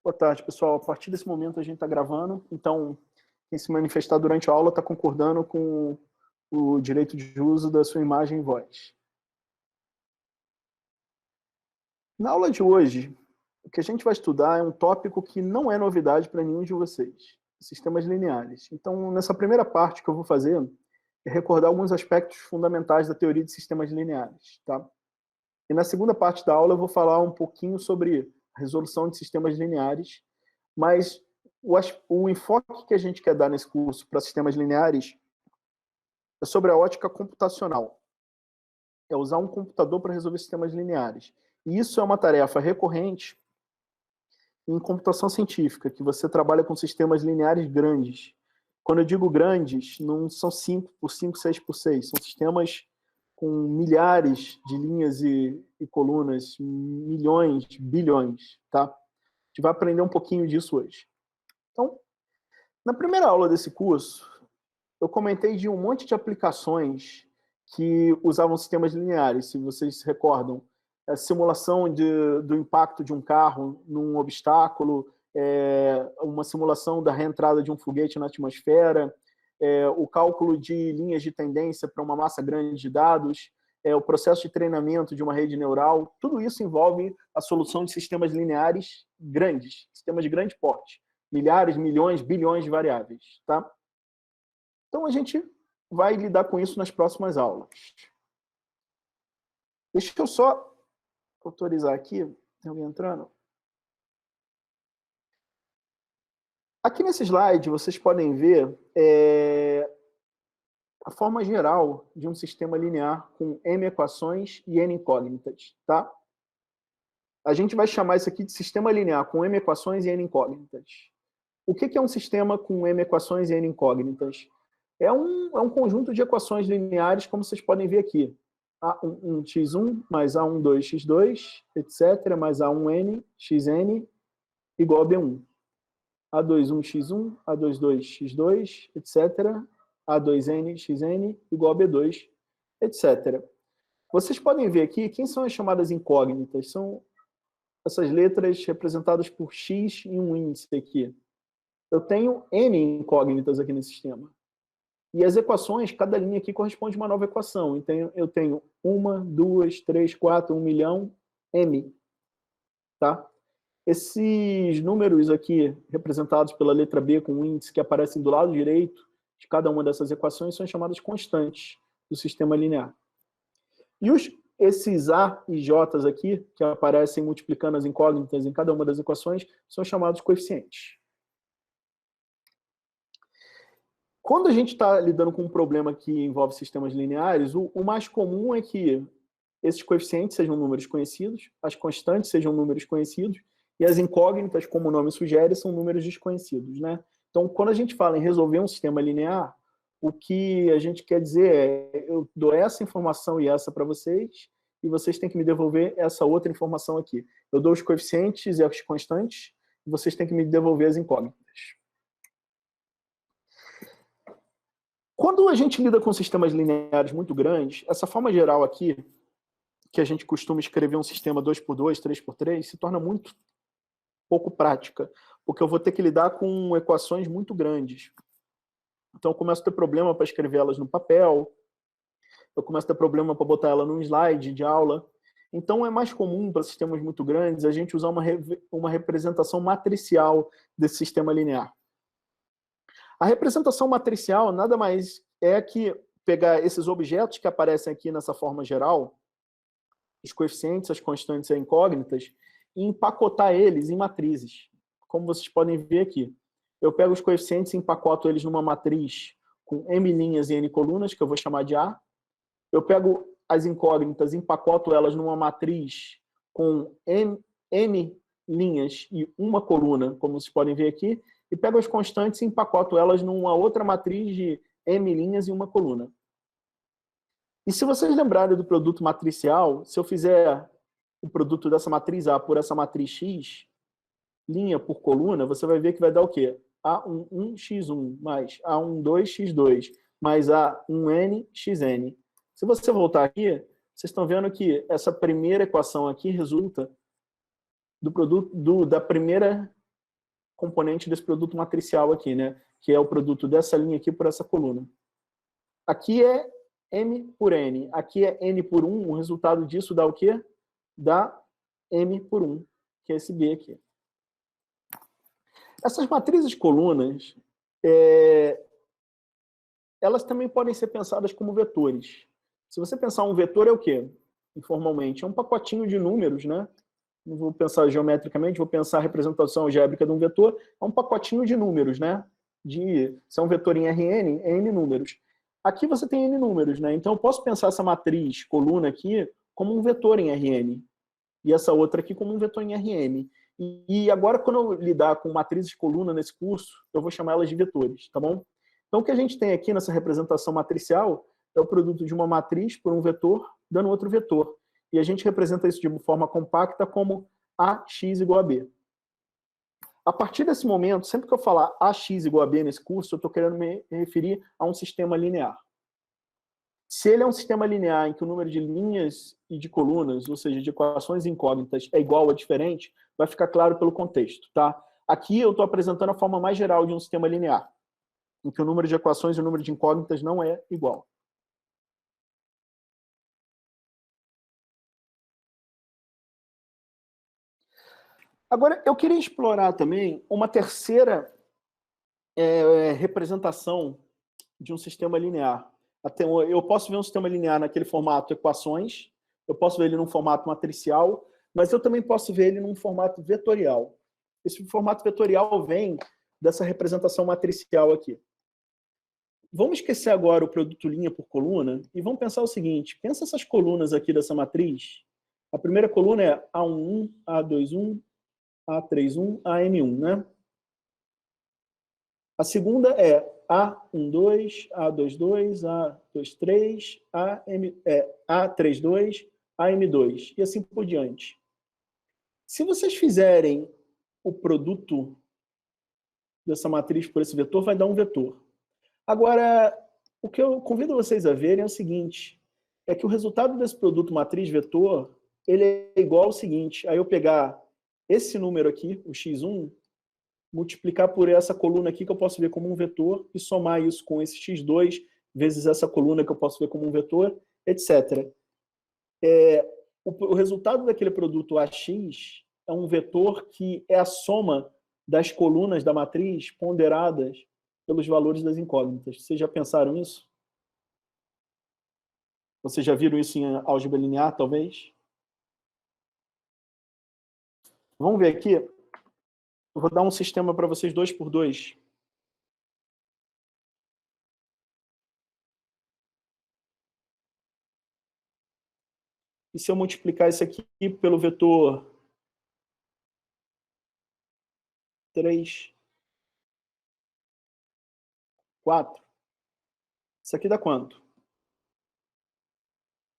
Boa tarde, pessoal. A partir desse momento a gente está gravando, então quem se manifestar durante a aula está concordando com o direito de uso da sua imagem e voz. Na aula de hoje, o que a gente vai estudar é um tópico que não é novidade para nenhum de vocês, sistemas lineares. Então, nessa primeira parte que eu vou fazer, é recordar alguns aspectos fundamentais da teoria de sistemas lineares. Tá? E na segunda parte da aula eu vou falar um pouquinho sobre a resolução de sistemas lineares, mas o enfoque que a gente quer dar nesse curso para sistemas lineares é sobre a ótica computacional. É usar um computador para resolver sistemas lineares. E isso é uma tarefa recorrente em computação científica, que você trabalha com sistemas lineares grandes. Quando eu digo grandes, não são 5 por 5, 6 por 6. São sistemas com milhares de linhas e colunas, milhões, bilhões. Tá? A gente vai aprender um pouquinho disso hoje. Então, na primeira aula desse curso, eu comentei de um monte de aplicações que usavam sistemas lineares, se vocês se recordam. A simulação do impacto de um carro num obstáculo, uma simulação da reentrada de um foguete na atmosfera, o cálculo de linhas de tendência para uma massa grande de dados, o processo de treinamento de uma rede neural. Tudo isso envolve a solução de sistemas lineares grandes, sistemas de grande porte. Milhares, milhões, bilhões de variáveis. Tá? Então, a gente vai lidar com isso nas próximas aulas. Deixa eu só autorizar aqui. Tem alguém entrando? Aqui nesse slide, vocês podem ver a forma geral de um sistema linear com M equações e N incógnitas. Tá? A gente vai chamar isso aqui de sistema linear com M equações e N incógnitas. O que é um sistema com M equações e N incógnitas? É um conjunto de equações lineares, como vocês podem ver aqui. A1x1 mais A12x2, etc., mais A1n, xn, igual a B1. A21x1, A22x2, etc., A2n, xn, igual a B2, etc. Vocês podem ver aqui, quem são as chamadas incógnitas? São essas letras representadas por x e um índice aqui. Eu tenho n incógnitas aqui nesse sistema. E as equações, cada linha aqui corresponde a uma nova equação. Então, eu tenho 1, 2, 3, 4, 1 milhão, m. Tá? Esses números aqui, representados pela letra B com um índice que aparecem do lado direito de cada uma dessas equações, são chamadas constantes do sistema linear. E esses A e J aqui, que aparecem multiplicando as incógnitas em cada uma das equações, são chamados coeficientes. Quando a gente está lidando com um problema que envolve sistemas lineares, o mais comum é que esses coeficientes sejam números conhecidos, as constantes sejam números conhecidos, e as incógnitas, como o nome sugere, são números desconhecidos. Né? Então, quando a gente fala em resolver um sistema linear, o que a gente quer dizer é, eu dou essa informação e essa para vocês, e vocês têm que me devolver essa outra informação aqui. Eu dou os coeficientes e as constantes, e vocês têm que me devolver as incógnitas. Quando a gente lida com sistemas lineares muito grandes, essa forma geral aqui, que a gente costuma escrever um sistema 2x2, 3x3, se torna muito pouco prática, porque eu vou ter que lidar com equações muito grandes. Então, eu começo a ter problema para escrever elas no papel, eu começo a ter problema para botar ela num slide de aula. Então, é mais comum para sistemas muito grandes a gente usar uma representação matricial desse sistema linear. A representação matricial nada mais é que pegar esses objetos que aparecem aqui nessa forma geral, os coeficientes, as constantes e as incógnitas, e empacotar eles em matrizes. Como vocês podem ver aqui. Eu pego os coeficientes e empacoto eles numa matriz com m linhas e n colunas, que eu vou chamar de A. Eu pego as incógnitas e empacoto elas numa matriz com n linhas e uma coluna, como vocês podem ver aqui, e pego as constantes e empacoto elas numa outra matriz de m linhas e uma coluna. E se vocês lembrarem do produto matricial, se eu fizer o produto dessa matriz A por essa matriz X, linha por coluna, você vai ver que vai dar o quê? A11x1 mais A12x2 mais A1n xn. Se você voltar aqui, vocês estão vendo que essa primeira equação aqui resulta do produto da primeira componente desse produto matricial aqui, né? Que é o produto dessa linha aqui por essa coluna. Aqui é M por N. Aqui é N por 1. O resultado disso dá o quê? Dá M por 1, que é esse B aqui. Essas matrizes colunas, elas também podem ser pensadas como vetores. Se você pensar um vetor é o quê? Informalmente, é um pacotinho de números, né? Não vou pensar geometricamente, vou pensar a representação algébrica de um vetor, é um pacotinho de números, né? Se é um vetor em Rn, é n números. Aqui você tem n números, né? Então eu posso pensar essa matriz coluna aqui como um vetor em Rn, e essa outra aqui como um vetor em Rm. E agora, quando eu lidar com matrizes de coluna nesse curso, eu vou chamar elas de vetores, tá bom? Então, o que a gente tem aqui nessa representação matricial é o produto de uma matriz por um vetor, dando outro vetor. E a gente representa isso de forma compacta como AX igual a B. A partir desse momento, sempre que eu falar AX igual a B nesse curso, eu estou querendo me referir a um sistema linear. Se ele é um sistema linear em que o número de linhas e de colunas, ou seja, de equações incógnitas, é igual ou diferente, vai ficar claro pelo contexto, tá? Aqui eu estou apresentando a forma mais geral de um sistema linear, em que o número de equações e o número de incógnitas não é igual. Agora, eu queria explorar também uma terceira representação de um sistema linear. Eu posso ver um sistema linear naquele formato equações, eu posso ver ele num formato matricial, mas eu também posso ver ele num formato vetorial. Esse formato vetorial vem dessa representação matricial aqui. Vamos esquecer agora o produto linha por coluna e vamos pensar o seguinte, pensa essas colunas aqui dessa matriz. A primeira coluna é A11, A21, A31, AM1, né? A segunda é A12, A22, A23, A32, AM2 e assim por diante. Se vocês fizerem o produto dessa matriz por esse vetor, vai dar um vetor. Agora, o que eu convido vocês a verem é o seguinte, é que o resultado desse produto matriz-vetor, ele é igual ao seguinte, aí eu pegar esse número aqui, o x1, multiplicar por essa coluna aqui que eu posso ver como um vetor e somar isso com esse x2 vezes essa coluna que eu posso ver como um vetor, etc. O resultado daquele produto AX é um vetor que é a soma das colunas da matriz ponderadas pelos valores das incógnitas. Vocês já pensaram nisso? Vocês já viram isso em álgebra linear, talvez? Vamos ver aqui. Eu vou dar um sistema para vocês 2 por 2. E se eu multiplicar isso aqui pelo vetor 3, 4, isso aqui dá quanto?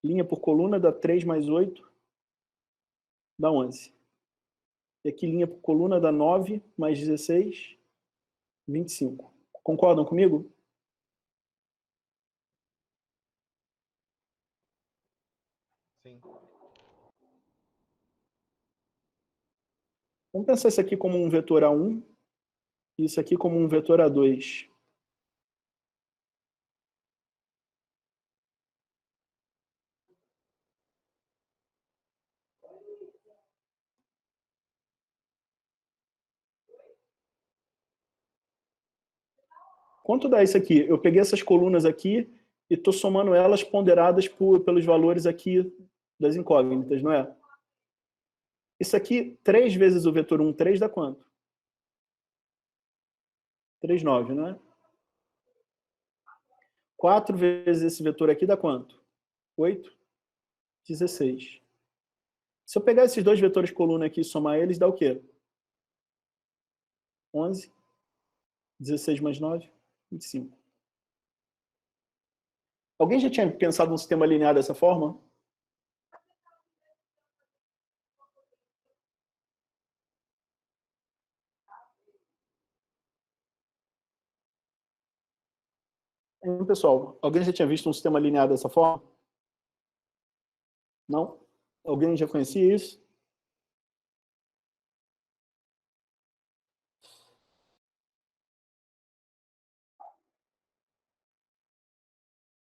Linha por coluna dá 3 mais 8, dá 11. E aqui linha por coluna dá 9 mais 16, 25. Concordam comigo? Sim. Vamos pensar isso aqui como um vetor A1 e isso aqui como um vetor A2. Quanto dá isso aqui? Eu peguei essas colunas aqui e estou somando elas ponderadas pelos valores aqui das incógnitas, não é? Isso aqui, 3 vezes o vetor 1, 3 dá quanto? 3, 9, não é? 4 vezes esse vetor aqui dá quanto? 8, 16. Se eu pegar esses dois vetores coluna aqui e somar eles, dá o quê? 11, 16 mais 9, 25. Alguém já tinha pensado num sistema linear dessa forma? Pessoal, alguém já tinha visto um sistema linear dessa forma? Não? Alguém já conhecia isso?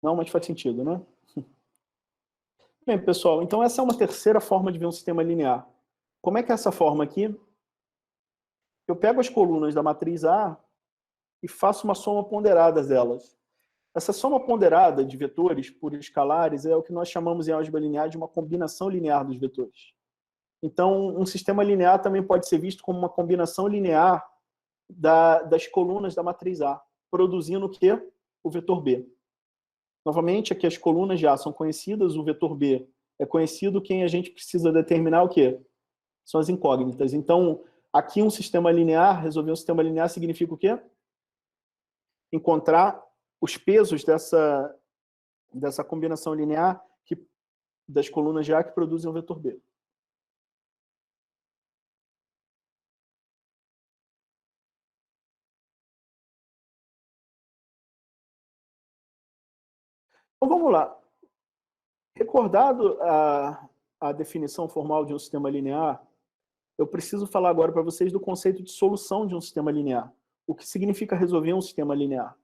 Não, mas faz sentido, né? Bem, pessoal, então essa é uma terceira forma de ver um sistema linear. Como é que é essa forma aqui? Eu pego as colunas da matriz A e faço uma soma ponderada delas. Essa soma ponderada de vetores por escalares é o que nós chamamos em álgebra linear de uma combinação linear dos vetores. Então, um sistema linear também pode ser visto como uma combinação linear das colunas da matriz A, produzindo o quê? O vetor B. Novamente, aqui as colunas de A são conhecidas, o vetor B é conhecido, quem a gente precisa determinar o quê? São as incógnitas. Então, aqui um sistema linear, resolver um sistema linear significa o quê? Encontrar os pesos dessa combinação linear das colunas de A que produzem o vetor B. Então, vamos lá. Recordado a definição formal de um sistema linear, eu preciso falar agora para vocês do conceito de solução de um sistema linear. O que significa resolver um sistema linear.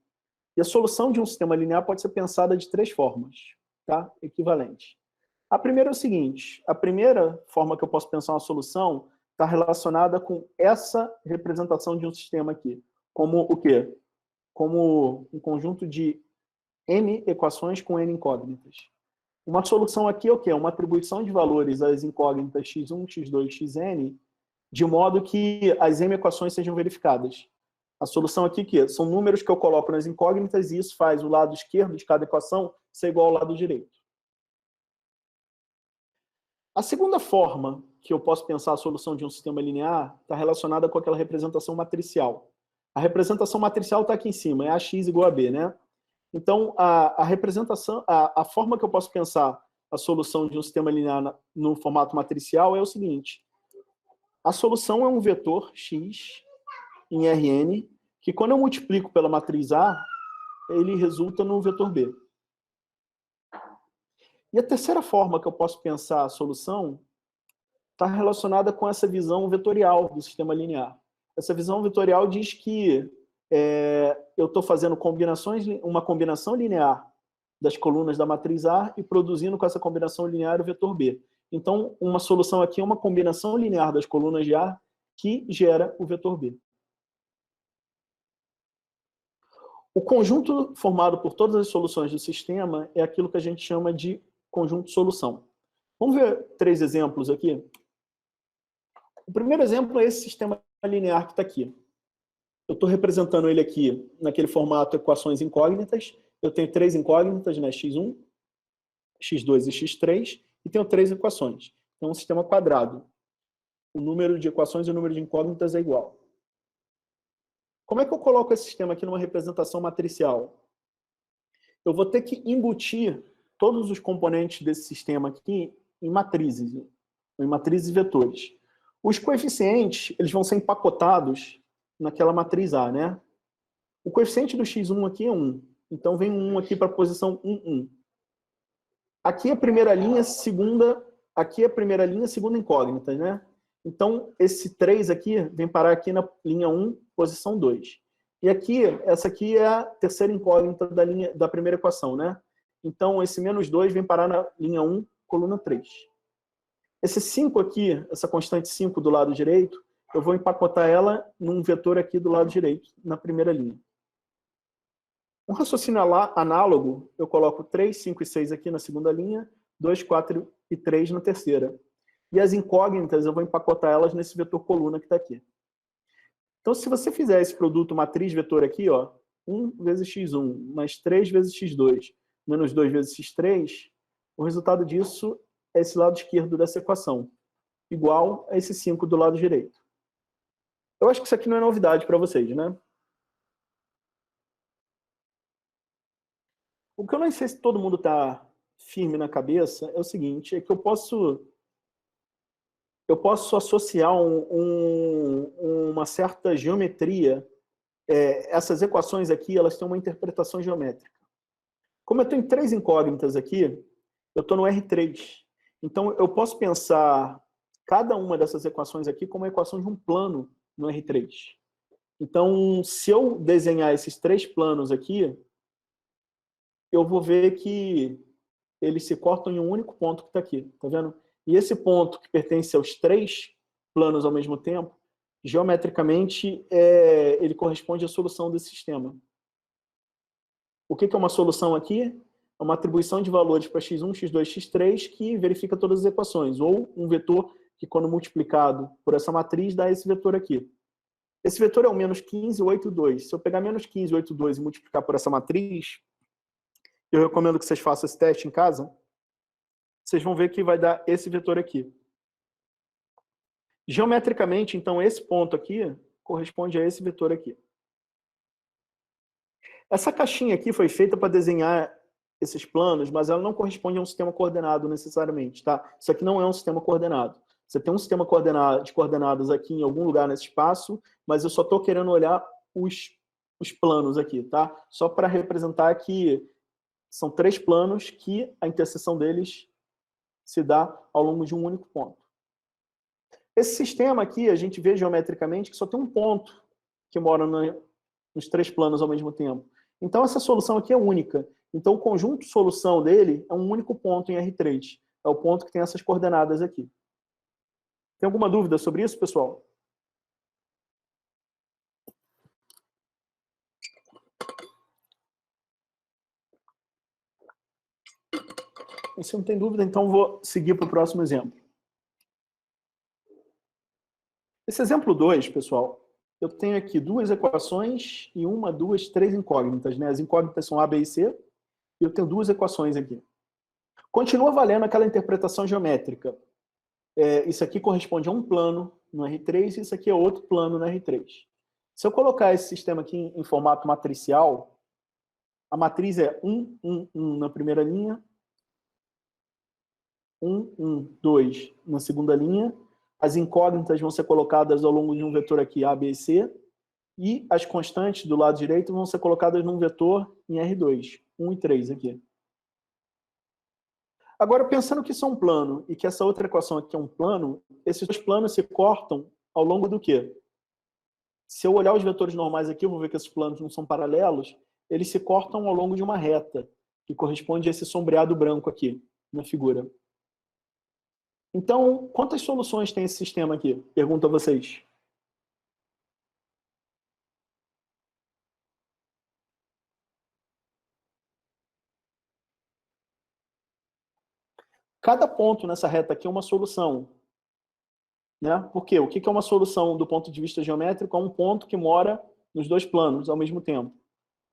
E a solução de um sistema linear pode ser pensada de três formas, tá? Equivalentes. A primeira é o seguinte, a primeira forma que eu posso pensar uma solução está relacionada com essa representação de um sistema aqui. Como o quê? Como um conjunto de n equações com n incógnitas. Uma solução aqui é o quê? Uma atribuição de valores às incógnitas x1, x2, xn, de modo que as m equações sejam verificadas. A solução aqui que são números que eu coloco nas incógnitas e isso faz o lado esquerdo de cada equação ser igual ao lado direito. A segunda forma que eu posso pensar a solução de um sistema linear está relacionada com aquela representação matricial. A representação matricial está aqui em cima, é ax igual a b, né? Então, a representação, a forma que eu posso pensar a solução de um sistema linear no formato matricial é o seguinte. A solução é um vetor x em Rn, que quando eu multiplico pela matriz A, ele resulta no vetor B. E a terceira forma que eu posso pensar a solução está relacionada com essa visão vetorial do sistema linear. Essa visão vetorial diz que eu estou fazendo uma combinação linear das colunas da matriz A e produzindo com essa combinação linear o vetor B. Então, uma solução aqui é uma combinação linear das colunas de A que gera o vetor B. O conjunto formado por todas as soluções do sistema é aquilo que a gente chama de conjunto solução. Vamos ver três exemplos aqui? O primeiro exemplo é esse sistema linear que está aqui. Eu estou representando ele aqui naquele formato equações incógnitas. Eu tenho três incógnitas, né? x1, x2 e x3, e tenho três equações. Então, um sistema quadrado. O número de equações e o número de incógnitas é igual. Como é que eu coloco esse sistema aqui numa representação matricial? Eu vou ter que embutir todos os componentes desse sistema aqui em matrizes vetores. Os coeficientes, eles vão ser empacotados naquela matriz A, né? O coeficiente do x1 aqui é 1. Então, vem um 1 aqui para a posição 1, 1. Aqui é a primeira linha, segunda incógnita, né? Então, esse 3 aqui vem parar aqui na linha 1, posição 2. E aqui, essa aqui é a terceira incógnita da primeira equação, né? Então, esse menos 2 vem parar na linha 1, coluna 3. Esse 5 aqui, essa constante 5 do lado direito, eu vou empacotar ela num vetor aqui do lado direito, na primeira linha. Um raciocínio análogo, eu coloco 3, 5 e 6 aqui na segunda linha, 2, 4 e 3 na terceira. E as incógnitas, eu vou empacotar elas nesse vetor coluna que está aqui. Então, se você fizer esse produto matriz-vetor aqui, ó, 1 vezes x1, mais 3 vezes x2, menos 2 vezes x3, o resultado disso é esse lado esquerdo dessa equação, igual a esse 5 do lado direito. Eu acho que isso aqui não é novidade para vocês, né? O que eu não sei se todo mundo está firme na cabeça é o seguinte, é que eu posso associar uma certa geometria. Essas equações aqui, elas têm uma interpretação geométrica. Como eu tenho três incógnitas aqui, eu estou no R3. Então, eu posso pensar cada uma dessas equações aqui como uma equação de um plano no R3. Então, se eu desenhar esses três planos aqui, eu vou ver que eles se cortam em um único ponto que está aqui, tá vendo? E esse ponto que pertence aos 3 planos ao mesmo tempo, geometricamente, ele corresponde à solução desse sistema. O que é uma solução aqui? É uma atribuição de valores para x1, x2, x3 que verifica todas as equações, ou um vetor que, quando multiplicado por essa matriz, dá esse vetor aqui. Esse vetor é o menos 15, 8, 2. Se eu pegar menos 15, 8, 2 e multiplicar por essa matriz, eu recomendo que vocês façam esse teste em casa, vocês vão ver que vai dar esse vetor aqui. Geometricamente, então, esse ponto aqui corresponde a esse vetor aqui. Essa caixinha aqui foi feita para desenhar esses planos, mas ela não corresponde a um sistema coordenado necessariamente, tá? Isso aqui não é um sistema coordenado. Você tem um sistema de coordenadas aqui em algum lugar nesse espaço, mas eu só estou querendo olhar os planos aqui, tá? Só para representar que são 3 planos que a interseção deles se dá ao longo de um único ponto. Esse sistema aqui, a gente vê geometricamente que só tem um ponto que mora nos 3 planos ao mesmo tempo. Então, essa solução aqui é única. Então, o conjunto solução dele é um único ponto em R3. É o ponto que tem essas coordenadas aqui. Tem alguma dúvida sobre isso, pessoal? E se não tem dúvida, então vou seguir para o próximo exemplo. Esse exemplo 2, pessoal, eu tenho aqui 2 equações e 1, 2, 3 incógnitas, né? As incógnitas são A, B e C, e eu tenho 2 equações aqui. Continua valendo aquela interpretação geométrica. Isso aqui corresponde a um plano no R3 e isso aqui é outro plano no R3. Se eu colocar esse sistema aqui em formato matricial, a matriz é 1, 1, 1 na primeira linha, 1, 1, 2 na segunda linha, as incógnitas vão ser colocadas ao longo de um vetor aqui A, B e C, e as constantes do lado direito vão ser colocadas num vetor em R2, 1 e 3 aqui. Agora, pensando que isso é um plano e que essa outra equação aqui é um plano, esses 2 planos se cortam ao longo do quê? Se eu olhar os vetores normais aqui, eu vou ver que esses planos não são paralelos, eles se cortam ao longo de uma reta, que corresponde a esse sombreado branco aqui, na figura. Então, quantas soluções tem esse sistema aqui? Pergunto a vocês. Cada ponto nessa reta aqui é uma solução. Né? Por quê? O que é uma solução do ponto de vista geométrico? É um ponto que mora nos 2 planos ao mesmo tempo.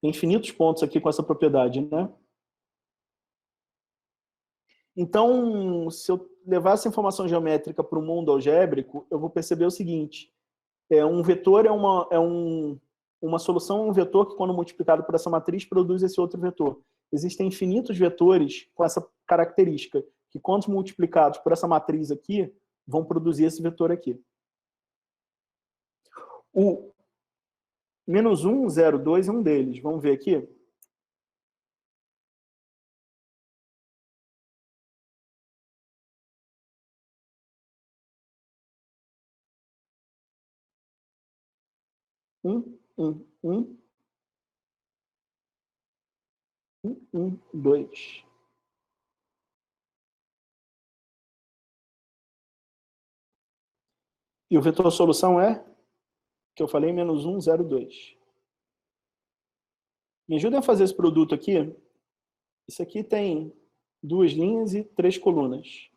Tem infinitos pontos aqui com essa propriedade, né? Então, se eu levar essa informação geométrica para o mundo algébrico, eu vou perceber o seguinte: um vetor uma solução é um vetor que, quando multiplicado por essa matriz, produz esse outro vetor. Existem infinitos vetores com essa característica, que, quando multiplicados por essa matriz aqui, vão produzir esse vetor aqui. O menos 1, 0, 2 é um deles. Vamos ver aqui. Um, 2. E o vetor solução é, que eu falei, menos 1, 0, 2. Me ajudem a fazer esse produto aqui. Isso aqui tem 2 linhas e 3 colunas.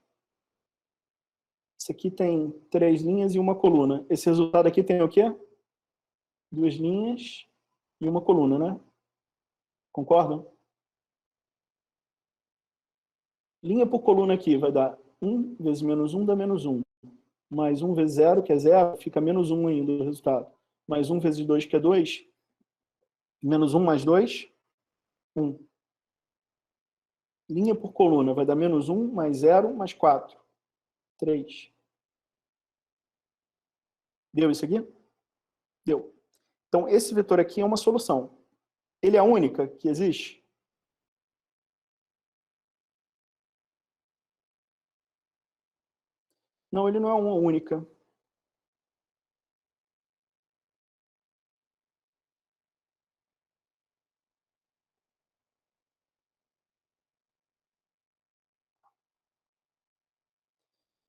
Isso aqui tem 3 linhas e uma coluna. Esse resultado aqui tem o quê? 2 linhas e uma coluna, né? Concordam? Linha por coluna aqui vai dar 1 vezes menos 1 dá menos 1. Mais 1 vezes 0, que é 0, fica menos 1 ainda o resultado. Mais 1 vezes 2, que é 2. Menos 1 mais 2, 1. Linha por coluna vai dar menos 1 mais 0 mais 4. 3. Deu isso aqui? Deu. Então, esse vetor aqui é uma solução. Ele é a única que existe? Não, ele não é uma única.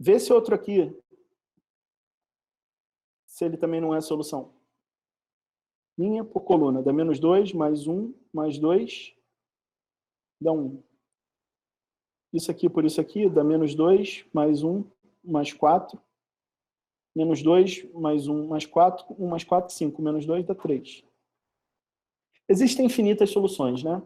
Vê esse outro aqui, se ele também não é solução. Linha por coluna, dá menos 2, mais 1, mais 2, dá 1. Isso aqui por isso aqui, dá menos 2, mais 1, mais 4. Menos 2, mais 1, mais 4. 1 mais 4, 5. Menos 2 dá 3. Existem infinitas soluções, né?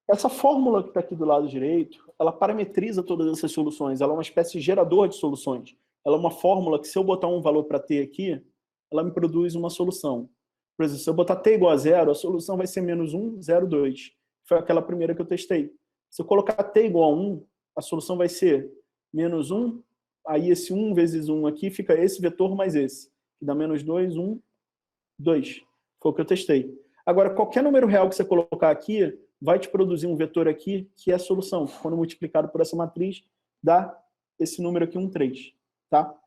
Essa fórmula que está aqui do lado direito, ela parametriza todas essas soluções. Ela é uma espécie de gerador de soluções. Ela é uma fórmula que, se eu botar um valor para t aqui, ela me produz uma solução. Por exemplo, se eu botar t igual a 0, a solução vai ser menos 1, 0, 2. Foi aquela primeira que eu testei. Se eu colocar t igual a 1, a solução vai ser menos 1, aí esse 1 vezes 1 aqui fica esse vetor mais esse, que dá menos 2, 1, 2. Foi o que eu testei. Agora, qualquer número real que você colocar aqui, vai te produzir um vetor aqui, que é a solução. Quando multiplicado por essa matriz, dá esse número aqui, 1, 3. Tá?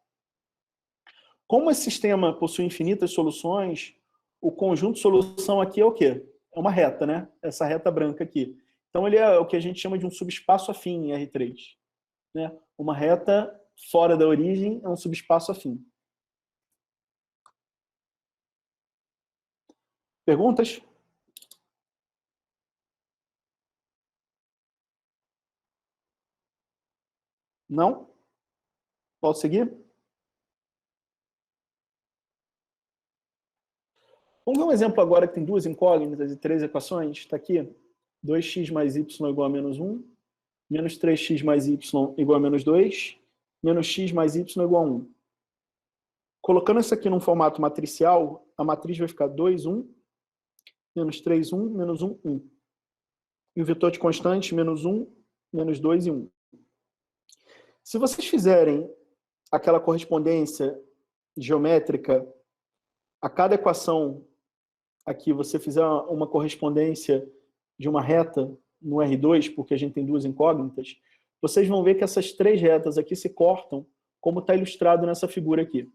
Como esse sistema possui infinitas soluções, o conjunto de solução aqui é o quê? É uma reta, né? Essa reta branca aqui. Então, ele é o que a gente chama de um subespaço afim em R3. Né? Uma reta fora da origem é um subespaço afim. Perguntas? Não? Posso seguir? Vamos ver um exemplo agora que tem duas incógnitas e três equações. Está aqui. 2x mais y igual a menos 1. Menos 3x mais y igual a menos 2. Menos x mais y igual a 1. Colocando isso aqui num formato matricial, a matriz vai ficar 2, 1. Menos 3, 1. Menos 1, 1. E o vetor de constantes, menos 1, menos 2 e 1. Se vocês fizerem aquela correspondência geométrica, a cada equação aqui você fizer uma correspondência de uma reta no R2, porque a gente tem duas incógnitas, vocês vão ver que essas três retas aqui se cortam, como está ilustrado nessa figura aqui.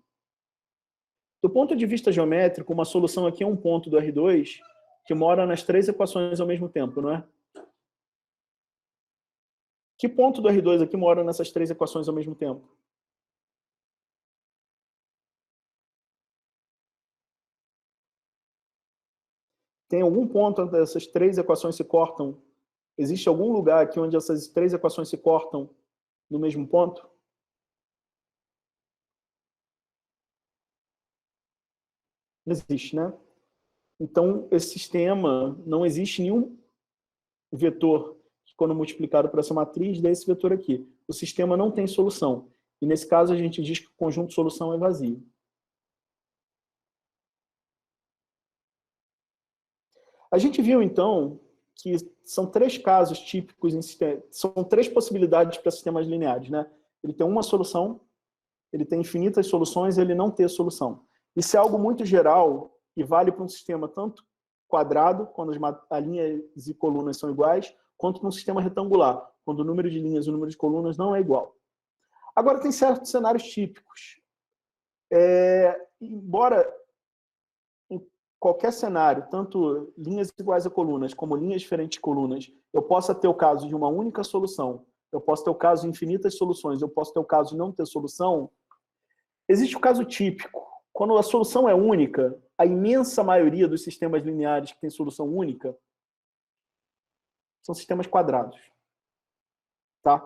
Do ponto de vista geométrico, uma solução aqui é um ponto do R2 que mora nas três equações ao mesmo tempo, não é? Que ponto do R2 aqui mora nessas três equações ao mesmo tempo? Tem algum ponto onde essas três equações se cortam? Existe algum lugar aqui onde essas três equações se cortam no mesmo ponto? Não existe, né? Então, esse sistema, não existe nenhum vetor que, quando multiplicado por essa matriz, dá esse vetor aqui. O sistema não tem solução. E, nesse caso, a gente diz que o conjunto de solução é vazio. A gente viu, então, que são três casos típicos, são três possibilidades para sistemas lineares, né? Ele tem uma solução, ele tem infinitas soluções, ele não tem solução. Isso é algo muito geral e vale para um sistema tanto quadrado, quando as linhas e colunas são iguais, quanto para um sistema retangular, quando o número de linhas e o número de colunas não é igual. Agora, tem certos cenários típicos. Embora em qualquer cenário, tanto linhas iguais a colunas, como linhas diferentes de colunas, eu possa ter o caso de uma única solução, eu posso ter o caso de infinitas soluções, eu posso ter o caso de não ter solução, existe o caso típico. Quando a solução é única, a imensa maioria dos sistemas lineares que tem solução única são sistemas quadrados. Tá?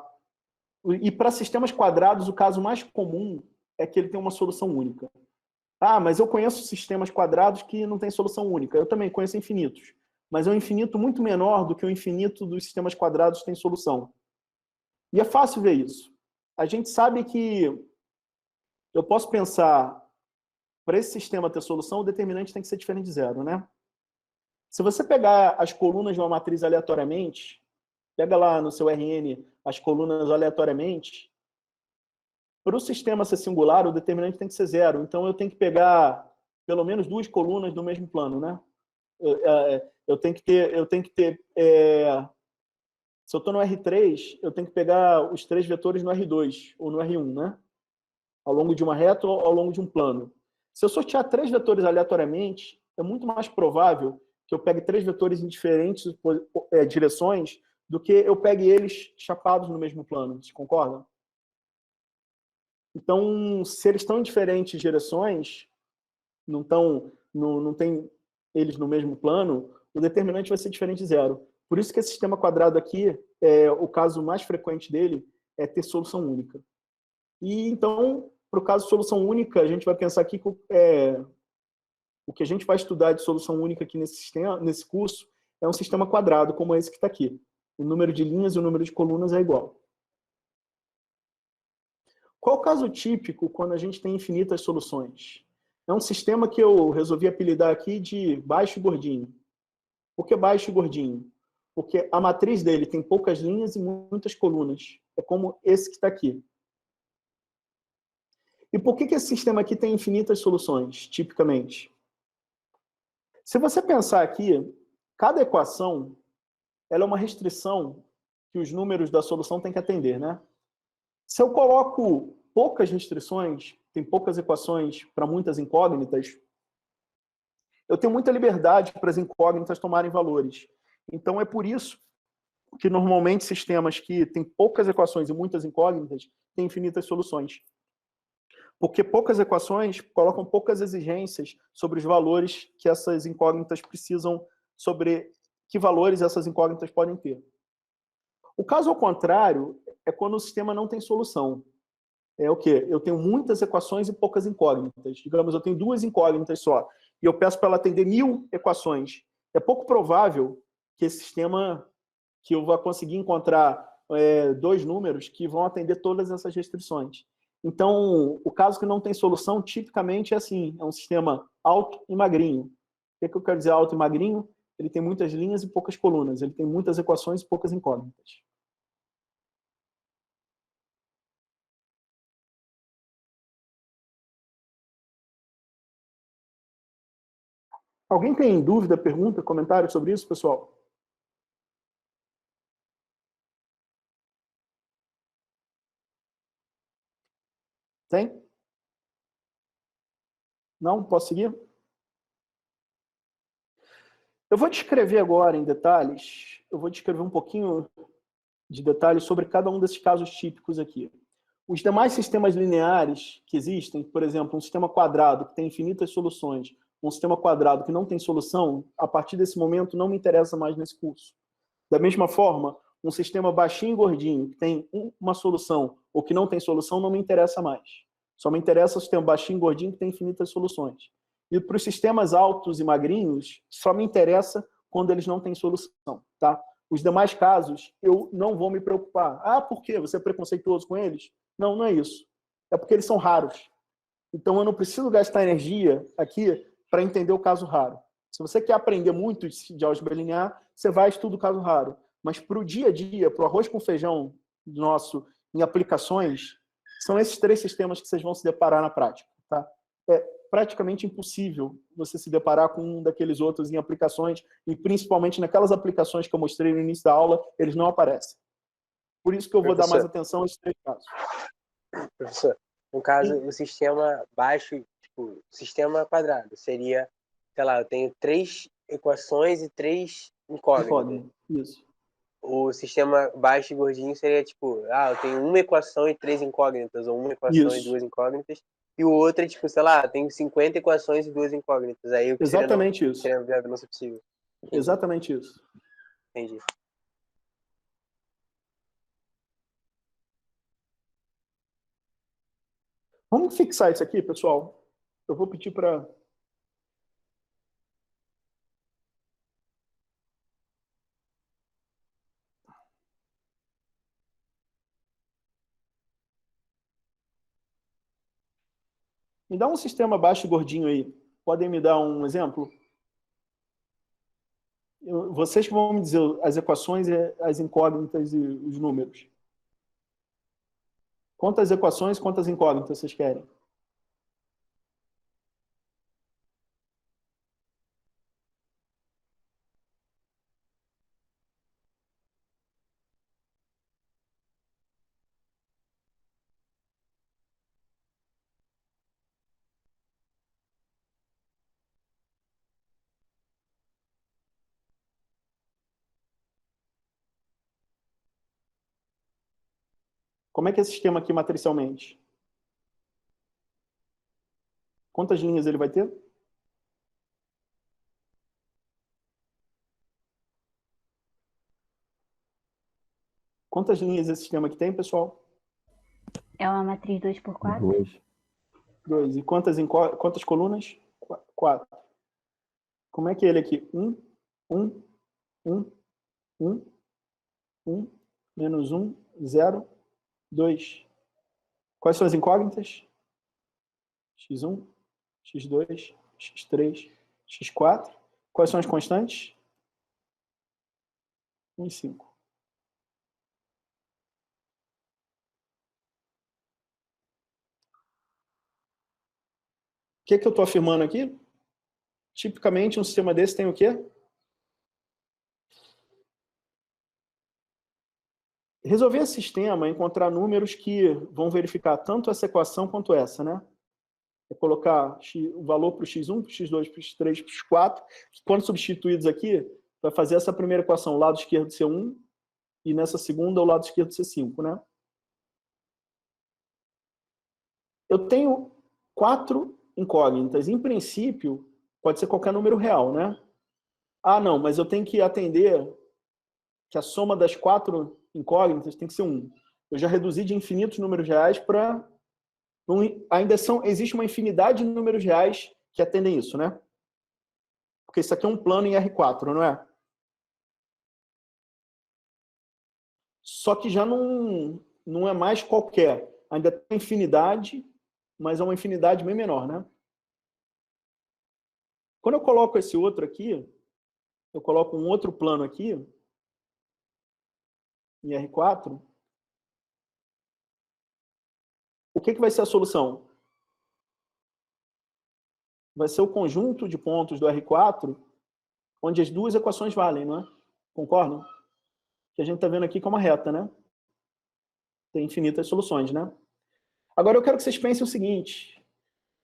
E para sistemas quadrados, o caso mais comum é que ele tem uma solução única. Ah, mas eu conheço sistemas quadrados que não têm solução única. Eu também conheço infinitos. Mas é um infinito muito menor do que o infinito dos sistemas quadrados que tem solução. E é fácil ver isso. A gente sabe que eu posso pensar, para esse sistema ter solução, o determinante tem que ser diferente de zero, né? Se você pegar as colunas de uma matriz aleatoriamente, pega lá no seu RN as colunas aleatoriamente, para o sistema ser singular, o determinante tem que ser zero. Então, eu tenho que pegar pelo menos duas colunas no mesmo plano, né? Eu tenho que ter se eu estou no R3, eu tenho que pegar os três vetores no R2 ou no R1, né? Ao longo de uma reta ou ao longo de um plano. Se eu sortear três vetores aleatoriamente, é muito mais provável que eu pegue três vetores em diferentes direções do que eu pegue eles chapados no mesmo plano. Vocês concordam? Então, se eles estão em diferentes direções, não tem eles no mesmo plano, o determinante vai ser diferente de zero. Por isso que esse sistema quadrado aqui, o caso mais frequente dele é ter solução única. E então, para o caso de solução única, a gente vai pensar aqui que o que a gente vai estudar de solução única aqui nesse curso é um sistema quadrado, como esse que está aqui. O número de linhas e o número de colunas é igual. Qual o caso típico quando a gente tem infinitas soluções? É um sistema que eu resolvi apelidar aqui de baixo e gordinho. Por que baixo e gordinho? Porque a matriz dele tem poucas linhas e muitas colunas. É como esse que está aqui. E por que esse sistema aqui tem infinitas soluções, tipicamente? Se você pensar aqui, cada equação ela é uma restrição que os números da solução têm que atender, né? Se eu coloco poucas restrições, tem poucas equações para muitas incógnitas, eu tenho muita liberdade para as incógnitas tomarem valores. Então, é por isso que, normalmente, sistemas que têm poucas equações e muitas incógnitas têm infinitas soluções. Porque poucas equações colocam poucas exigências sobre os valores que essas incógnitas precisam, sobre que valores essas incógnitas podem ter. O caso ao contrário é quando o sistema não tem solução. É o quê? Eu tenho muitas equações e poucas incógnitas. Digamos, eu tenho 2 incógnitas só, e eu peço para ela atender 1000 equações. É pouco provável que esse sistema, que eu vá conseguir encontrar 2 números que vão atender todas essas restrições. Então, o caso que não tem solução, tipicamente é assim, é um sistema alto e magrinho. O que eu quero dizer alto e magrinho? Ele tem muitas linhas e poucas colunas, ele tem muitas equações e poucas incógnitas. Alguém tem dúvida, pergunta, comentário sobre isso, pessoal? Tem? Não? Posso seguir? Eu vou descrever agora em detalhes, eu vou descrever um pouquinho de detalhes sobre cada um desses casos típicos aqui. Os demais sistemas lineares que existem, por exemplo, um sistema quadrado que tem infinitas soluções, um sistema quadrado que não tem solução, a partir desse momento não me interessa mais nesse curso. Da mesma forma, um sistema baixinho e gordinho que tem uma solução ou que não tem solução não me interessa mais. Só me interessa o sistema baixinho e gordinho que tem infinitas soluções. E para os sistemas altos e magrinhos, só me interessa quando eles não têm solução, tá? Os demais casos, eu não vou me preocupar. Ah, por quê? Você é preconceituoso com eles? Não, não é isso. É porque eles são raros. Então, eu não preciso gastar energia aqui para entender o caso raro. Se você quer aprender muito de álgebra linear, você vai estudar o caso raro. Mas para o dia a dia, para o arroz com feijão nosso em aplicações, são esses 3 sistemas que vocês vão se deparar na prática. Tá? É praticamente impossível você se deparar com um daqueles outros em aplicações, e principalmente naquelas aplicações que eu mostrei no início da aula, eles não aparecem. Por isso que eu vou dar mais atenção a esses 3 casos. Professor, no caso, o sistema baixo, tipo, sistema quadrado, seria, sei lá, eu tenho 3 equações e 3 incógnitas. Isso. O sistema baixo e gordinho seria tipo, eu tenho uma equação e 3 incógnitas, ou uma equação e 2 incógnitas, e o outro é tipo, sei lá, tenho 50 equações e 2 incógnitas. Aí o que exatamente isso. Seria viável não ser possível. Entendi. Exatamente isso. Entendi. Vamos fixar isso aqui, pessoal. Eu vou pedir para... Me dá um sistema baixo e gordinho aí. Podem me dar um exemplo? Vocês que vão me dizer as equações, as incógnitas e os números. Quantas equações, quantas incógnitas vocês querem? Como é que é esse sistema aqui matricialmente? Quantas linhas ele vai ter? Quantas linhas esse sistema aqui tem, pessoal? É uma matriz 2x4? 2. 2. E quantas colunas? 4. Como é que é ele aqui? 1, 1, 1, 1, 1, menos 1, 0, 2. Quais são as incógnitas? x1, x2, x3, x4. Quais são as constantes? 1 e 5. O que eu estou afirmando aqui? Tipicamente, um sistema desse tem o quê? Resolver esse sistema é encontrar números que vão verificar tanto essa equação quanto essa, né? É colocar o valor para o x1, para o x2, para o x3, para o x4, que quando substituídos aqui, vai fazer essa primeira equação, o lado esquerdo ser 1, e nessa segunda, o lado esquerdo ser 5, né? Eu tenho 4 incógnitas. Em princípio, pode ser qualquer número real, né? Ah, não, mas eu tenho que atender que a soma das 4 incógnitas tem que ser 1. Eu já reduzi de infinitos números reais para... existe uma infinidade de números reais que atendem isso, né? Porque isso aqui é um plano em R4, não é? Só que já não é mais qualquer. Ainda tem infinidade, mas é uma infinidade bem menor, né? Quando eu coloco esse outro aqui, eu coloco um outro plano aqui, em R4, o que vai ser a solução? Vai ser o conjunto de pontos do R4, onde as duas equações valem, não é? Concordam? Que a gente está vendo aqui que é uma reta, né? Tem infinitas soluções, né? Agora eu quero que vocês pensem o seguinte,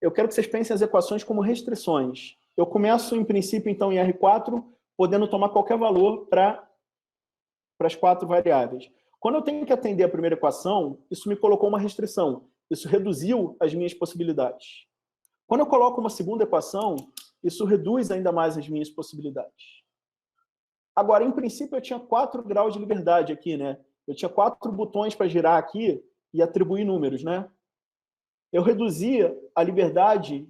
eu quero que vocês pensem as equações como restrições. Eu começo, em princípio, então, em R4, podendo tomar qualquer valor para as 4 variáveis. Quando eu tenho que atender a primeira equação, isso me colocou uma restrição. Isso reduziu as minhas possibilidades. Quando eu coloco uma segunda equação, isso reduz ainda mais as minhas possibilidades. Agora, em princípio, eu tinha 4 graus de liberdade aqui, né? Eu tinha 4 botões para girar aqui e atribuir números, né? Eu reduzia a liberdade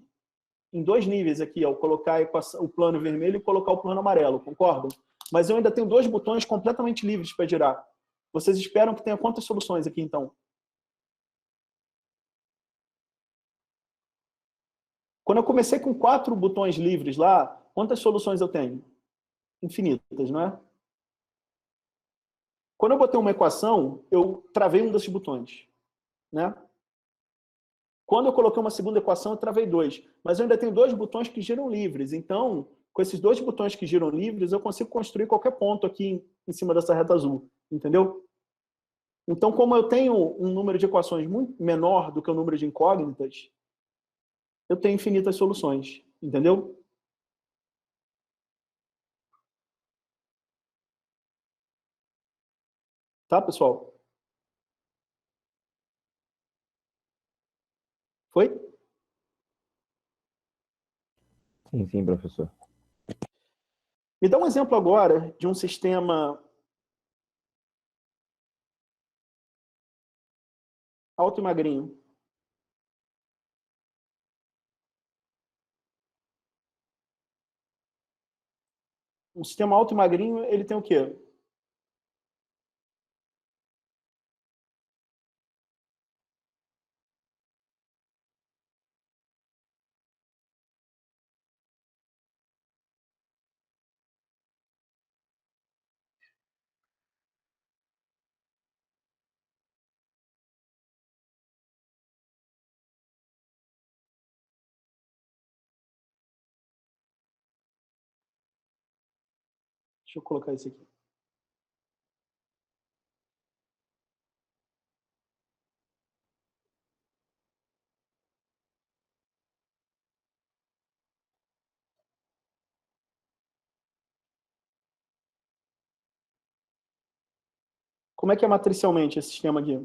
em 2 níveis aqui, ao colocar a equação, o plano vermelho e colocar o plano amarelo, concordam? Mas eu ainda tenho 2 botões completamente livres para girar. Vocês esperam que tenha quantas soluções aqui, então? Quando eu comecei com 4 botões livres lá, quantas soluções eu tenho? Infinitas, não é? Quando eu botei uma equação, eu travei um desses botões, né? Quando eu coloquei uma segunda equação, eu travei 2. Mas eu ainda tenho 2 botões que giram livres. Então, com esses 2 botões que giram livres, eu consigo construir qualquer ponto aqui em cima dessa reta azul. Entendeu? Então, como eu tenho um número de equações muito menor do que o número de incógnitas, eu tenho infinitas soluções. Entendeu? Tá, pessoal? Foi? Sim, sim, professor. Me dá um exemplo agora de um sistema alto e magrinho. Um sistema alto e magrinho, ele tem o quê? Deixa eu colocar isso aqui. Como é que é matricialmente esse sistema aqui?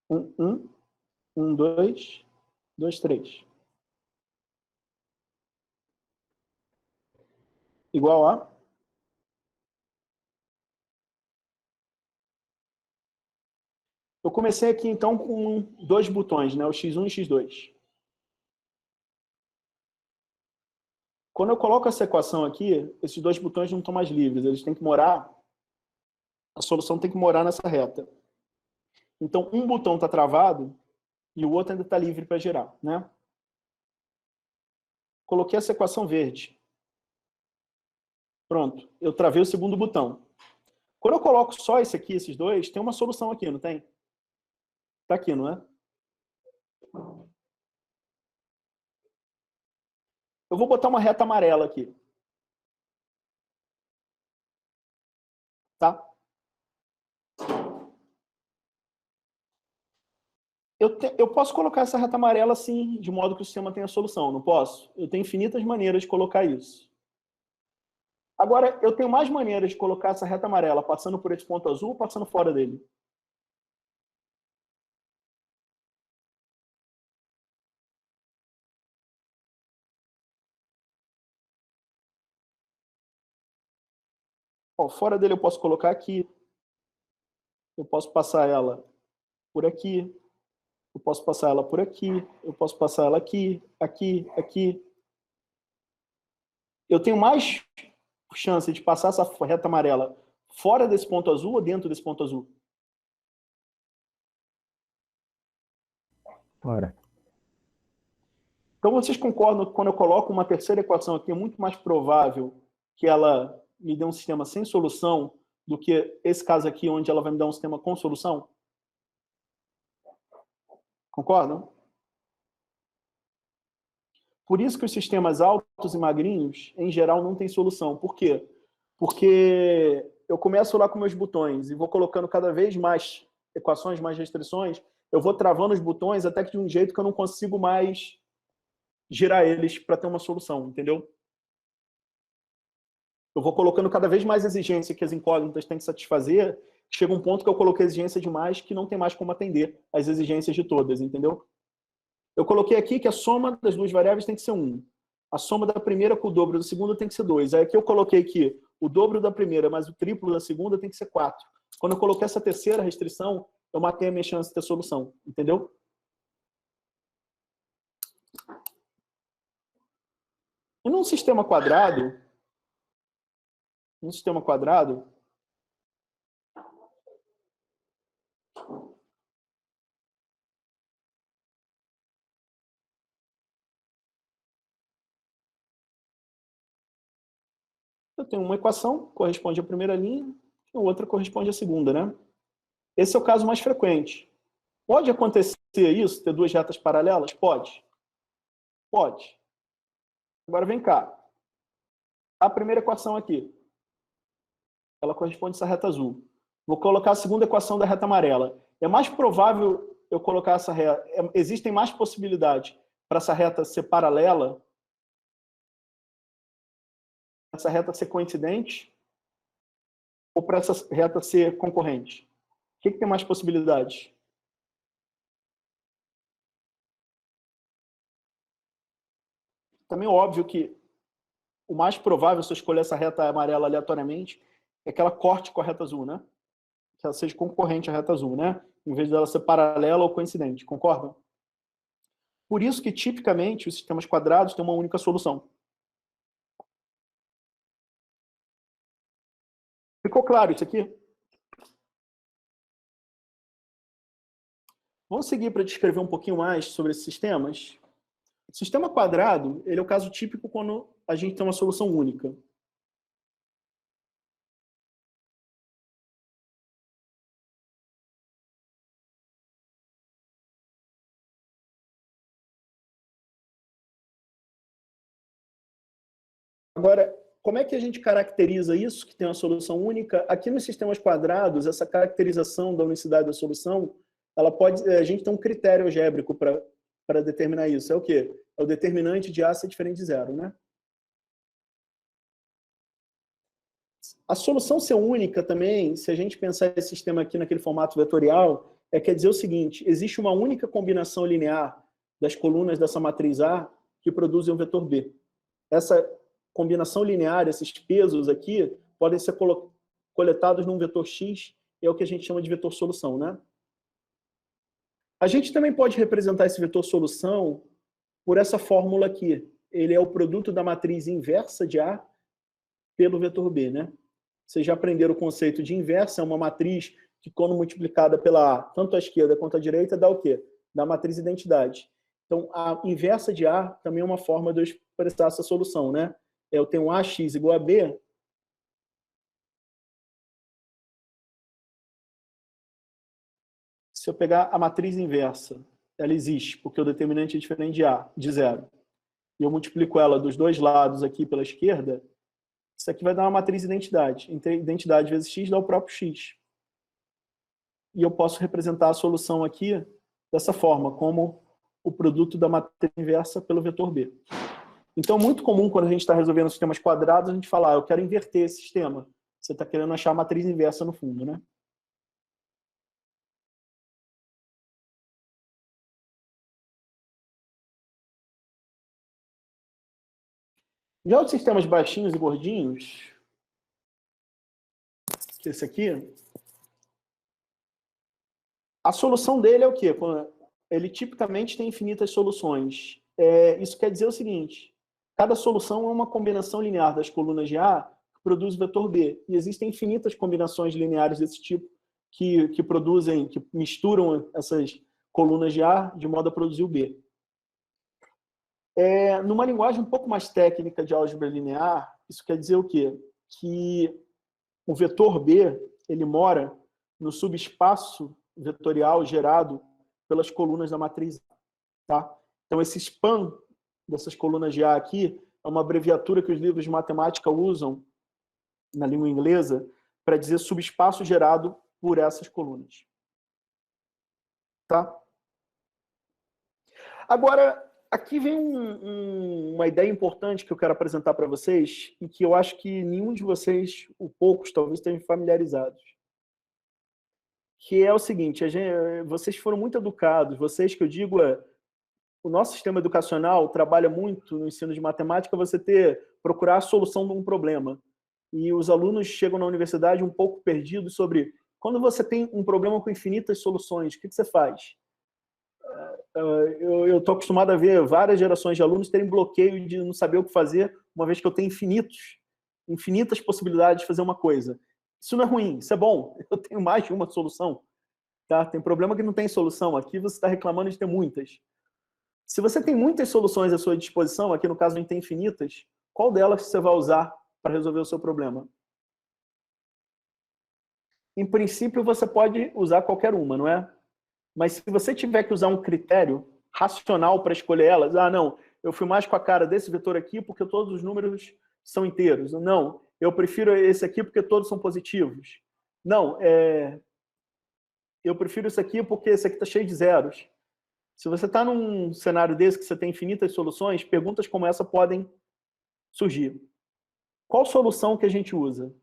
1, 2, 2, 3. Igual a... Eu comecei aqui, então, com 2 botões, né? O X1 e X2. Quando eu coloco essa equação aqui, esses 2 botões não estão mais livres. Eles têm que morar... A solução tem que morar nessa reta. Então, um botão está travado e o outro ainda está livre para girar, né? Coloquei essa equação verde. Pronto, eu travei o segundo botão. Quando eu coloco só esse aqui, esses dois, tem uma solução aqui, não tem? Está aqui, não é? Eu vou botar uma reta amarela aqui. Tá? Eu posso colocar essa reta amarela assim, de modo que o sistema tenha solução, não posso? Eu tenho infinitas maneiras de colocar isso. Agora, eu tenho mais maneiras de colocar essa reta amarela passando por esse ponto azul ou passando fora dele? Ó, fora dele eu posso colocar aqui. Eu posso passar ela por aqui. Eu posso passar ela por aqui. Eu posso passar ela aqui, aqui, aqui. Eu tenho mais chance de passar essa reta amarela fora desse ponto azul ou dentro desse ponto azul? Fora. Então vocês concordam que quando eu coloco uma terceira equação aqui, é muito mais provável que ela me dê um sistema sem solução do que esse caso aqui, onde ela vai me dar um sistema com solução? Concordam? Por isso que os sistemas altos e magrinhos, em geral, não têm solução. Por quê? Porque eu começo lá com meus botões e vou colocando cada vez mais equações, mais restrições, eu vou travando os botões até que de um jeito que eu não consigo mais girar eles para ter uma solução, entendeu? Eu vou colocando cada vez mais exigência que as incógnitas têm que satisfazer, chega um ponto que eu coloquei exigência demais que não tem mais como atender as exigências de todas, entendeu? Eu coloquei aqui que a soma das duas variáveis tem que ser 1. A soma da primeira com o dobro da segunda tem que ser 2. Aí aqui eu coloquei que o dobro da primeira mais o triplo da segunda tem que ser 4. Quando eu coloquei essa terceira restrição, eu matei a minha chance de ter solução, entendeu? E num sistema quadrado, eu tenho uma equação, corresponde à primeira linha, e a outra corresponde à segunda, né? Esse é o caso mais frequente. Pode acontecer isso, ter duas retas paralelas? Pode. Pode. Agora vem cá. A primeira equação aqui, ela corresponde a essa reta azul. Vou colocar a segunda equação da reta amarela. É mais provável eu colocar essa reta... Existem mais possibilidades para essa reta ser paralela, essa reta ser coincidente, ou para essa reta ser concorrente? O que tem mais possibilidades? Também é óbvio que o mais provável, se eu escolher essa reta amarela aleatoriamente, é que ela corte com a reta azul, né? Que ela seja concorrente à reta azul, né? Em vez dela ser paralela ou coincidente, concordam? Por isso que, tipicamente, os sistemas quadrados têm uma única solução. Ficou claro isso aqui? Vamos seguir para descrever um pouquinho mais sobre esses sistemas. O sistema quadrado, ele é o caso típico quando a gente tem uma solução única. Agora, como é que a gente caracteriza isso, que tem uma solução única? Aqui nos sistemas quadrados, essa caracterização da unicidade da solução, a gente tem um critério algébrico para determinar isso. É o quê? É o determinante de A ser diferente de zero, né? A solução ser única também, se a gente pensar esse sistema aqui naquele formato vetorial, quer dizer o seguinte, existe uma única combinação linear das colunas dessa matriz A que produzem um vetor B. Essa combinação linear, esses pesos aqui, podem ser coletados num vetor X, é o que a gente chama de vetor solução, né? A gente também pode representar esse vetor solução por essa fórmula aqui. Ele é o produto da matriz inversa de A pelo vetor B, né? Vocês já aprenderam o conceito de inversa, é uma matriz que, quando multiplicada pela A, tanto à esquerda quanto à direita, dá o quê? Dá a matriz identidade. Então, a inversa de A também é uma forma de eu expressar essa solução, né? Eu tenho AX igual a B. Se eu pegar a matriz inversa, ela existe, porque o determinante é diferente de A, de zero. E eu multiplico ela dos dois lados aqui pela esquerda, isso aqui vai dar uma matriz identidade. Identidade vezes x dá o próprio x. E eu posso representar a solução aqui dessa forma, como o produto da matriz inversa pelo vetor B. Então, é muito comum, quando a gente está resolvendo sistemas quadrados, a gente fala, eu quero inverter esse sistema. Você está querendo achar a matriz inversa no fundo, né? Já os sistemas baixinhos e gordinhos, que é esse aqui, a solução dele é o quê? Ele tipicamente tem infinitas soluções. Isso quer dizer o seguinte, cada solução é uma combinação linear das colunas de A que produz o vetor B. E existem infinitas combinações lineares desse tipo que produzem, que misturam essas colunas de A de modo a produzir o B. Numa linguagem um pouco mais técnica de álgebra linear, isso quer dizer o quê? Que o vetor B, ele mora no subespaço vetorial gerado pelas colunas da matriz A. Tá? Então, esse span dessas colunas de A aqui é uma abreviatura que os livros de matemática usam na língua inglesa para dizer subespaço gerado por essas colunas. Tá? Agora, aqui vem uma ideia importante que eu quero apresentar para vocês e que eu acho que nenhum de vocês, ou poucos, talvez estejam familiarizados. Que é o seguinte, vocês foram muito educados, vocês que eu digo o nosso sistema educacional trabalha muito no ensino de matemática você procurar a solução de um problema. E os alunos chegam na universidade um pouco perdidos sobre quando você tem um problema com infinitas soluções, o que você faz? Eu estou acostumado a ver várias gerações de alunos terem bloqueio de não saber o que fazer, uma vez que eu tenho infinitas possibilidades de fazer uma coisa. Isso não é ruim, isso é bom. Eu tenho mais de uma solução. Tá? Tem problema que não tem solução. Aqui você está reclamando de ter muitas. Se você tem muitas soluções à sua disposição, aqui no caso a gente tem infinitas, qual delas você vai usar para resolver o seu problema? Em princípio, você pode usar qualquer uma, não é? Mas se você tiver que usar um critério racional para escolher elas, não, eu fui mais com a cara desse vetor aqui porque todos os números são inteiros. Não, eu prefiro esse aqui porque todos são positivos. Não, eu prefiro esse aqui porque esse aqui está cheio de zeros. Se você está num cenário desse que você tem infinitas soluções, perguntas como essa podem surgir. Qual solução que a gente usa?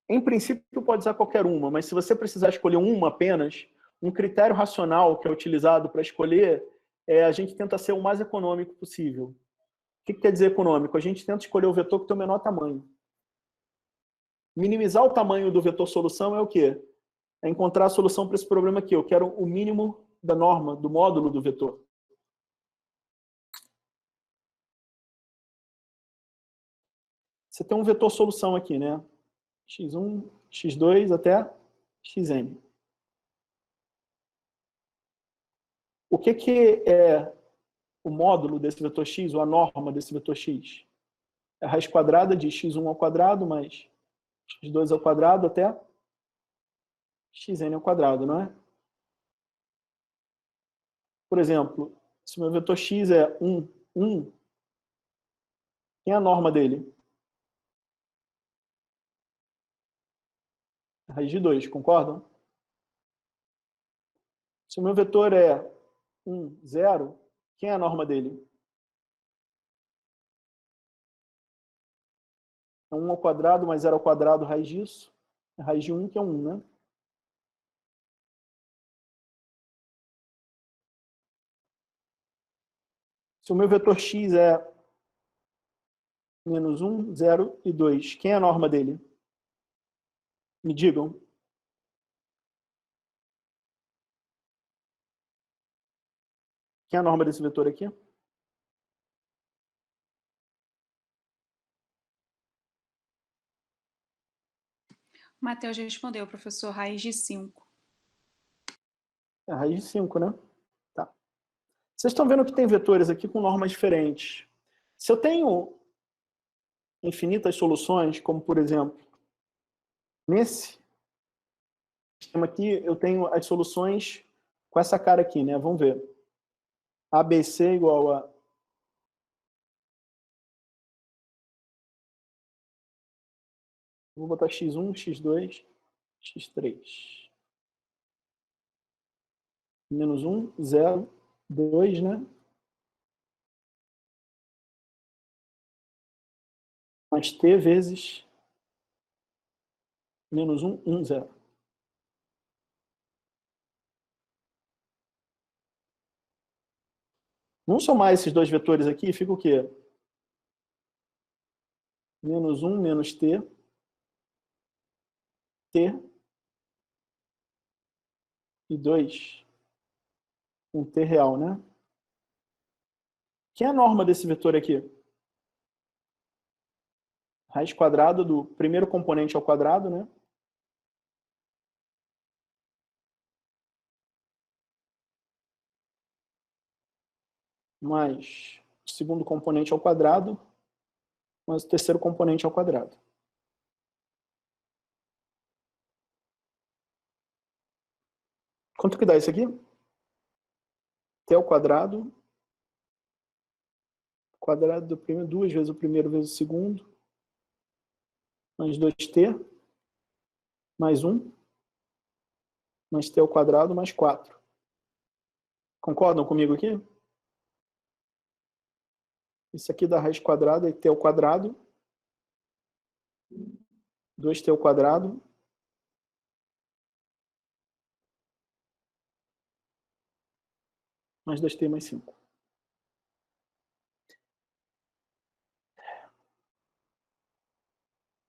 Em princípio, pode usar qualquer uma, mas se você precisar escolher uma apenas, um critério racional que é utilizado para escolher a gente tenta ser o mais econômico possível. O que quer dizer econômico? A gente tenta escolher o vetor que tem o menor tamanho. Minimizar o tamanho do vetor solução é o quê? É encontrar a solução para esse problema aqui. Eu quero o mínimo da norma, do módulo do vetor. Você tem um vetor solução aqui, né? x1, x2 até xn. O que é o módulo desse vetor x, ou a norma desse vetor x? É a raiz quadrada de x1 ao quadrado mais x2 ao quadrado até xn ao quadrado, não é? Por exemplo, se o meu vetor x é 1, 1, quem é a norma dele? A raiz de 2, concordam? Se o meu vetor é 1, 0, quem é a norma dele? É 1 ao quadrado mais 0 ao quadrado, raiz disso. A raiz de 1, que é 1, né? Se o meu vetor x é menos 1, 0 e 2, quem é a norma dele? Me digam. Quem é a norma desse vetor aqui? Matheus respondeu, professor, raiz de 5. É a raiz de 5, né? Tá. Vocês estão vendo que tem vetores aqui com normas diferentes. Se eu tenho infinitas soluções, como por exemplo, nesse sistema aqui, eu tenho as soluções com essa cara aqui, né? Vamos ver. ABC igual a vou botar x1, x2, x3. Menos 1, 0, 2, né? Mais t vezes menos 1, 1, 0. Vamos somar esses dois vetores aqui, fica o quê? Menos 1, menos t, t, e 2, um t real, né? Quem é a norma desse vetor aqui? Raiz quadrada do primeiro componente ao quadrado, né? Mais o segundo componente ao quadrado, mais o terceiro componente ao quadrado. Quanto que dá isso aqui? T ao quadrado, quadrado do primeiro, 2 vezes o primeiro vezes o segundo, mais 2t, mais 1, mais t ao quadrado, mais 4. Concordam comigo aqui? Isso aqui dá raiz quadrada é t ao quadrado, 2t ao quadrado, mais 2t mais 5.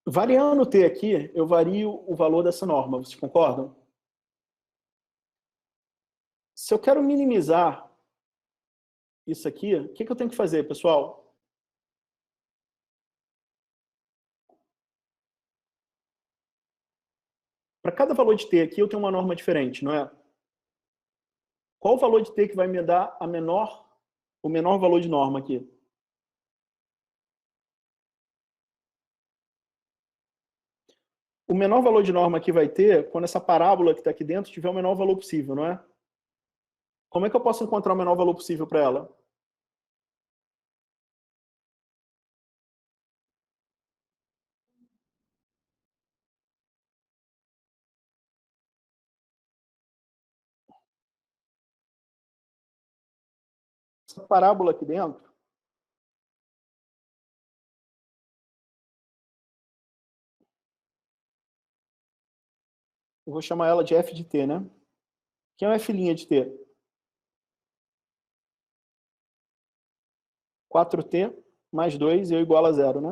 Variando o t aqui, eu vario o valor dessa norma, vocês concordam? Se eu quero minimizar isso aqui, o que eu tenho que fazer, pessoal? Para cada valor de t aqui, eu tenho uma norma diferente, não é? Qual o valor de t que vai me dar o menor valor de norma aqui? O menor valor de norma aqui vai ter quando essa parábola que está aqui dentro tiver o menor valor possível, não é? Como é que eu posso encontrar o menor valor possível para ela? Essa parábola aqui dentro, eu vou chamar ela de f de t, né? Quem é o f' de t? 4t mais 2 é igual a 0, né?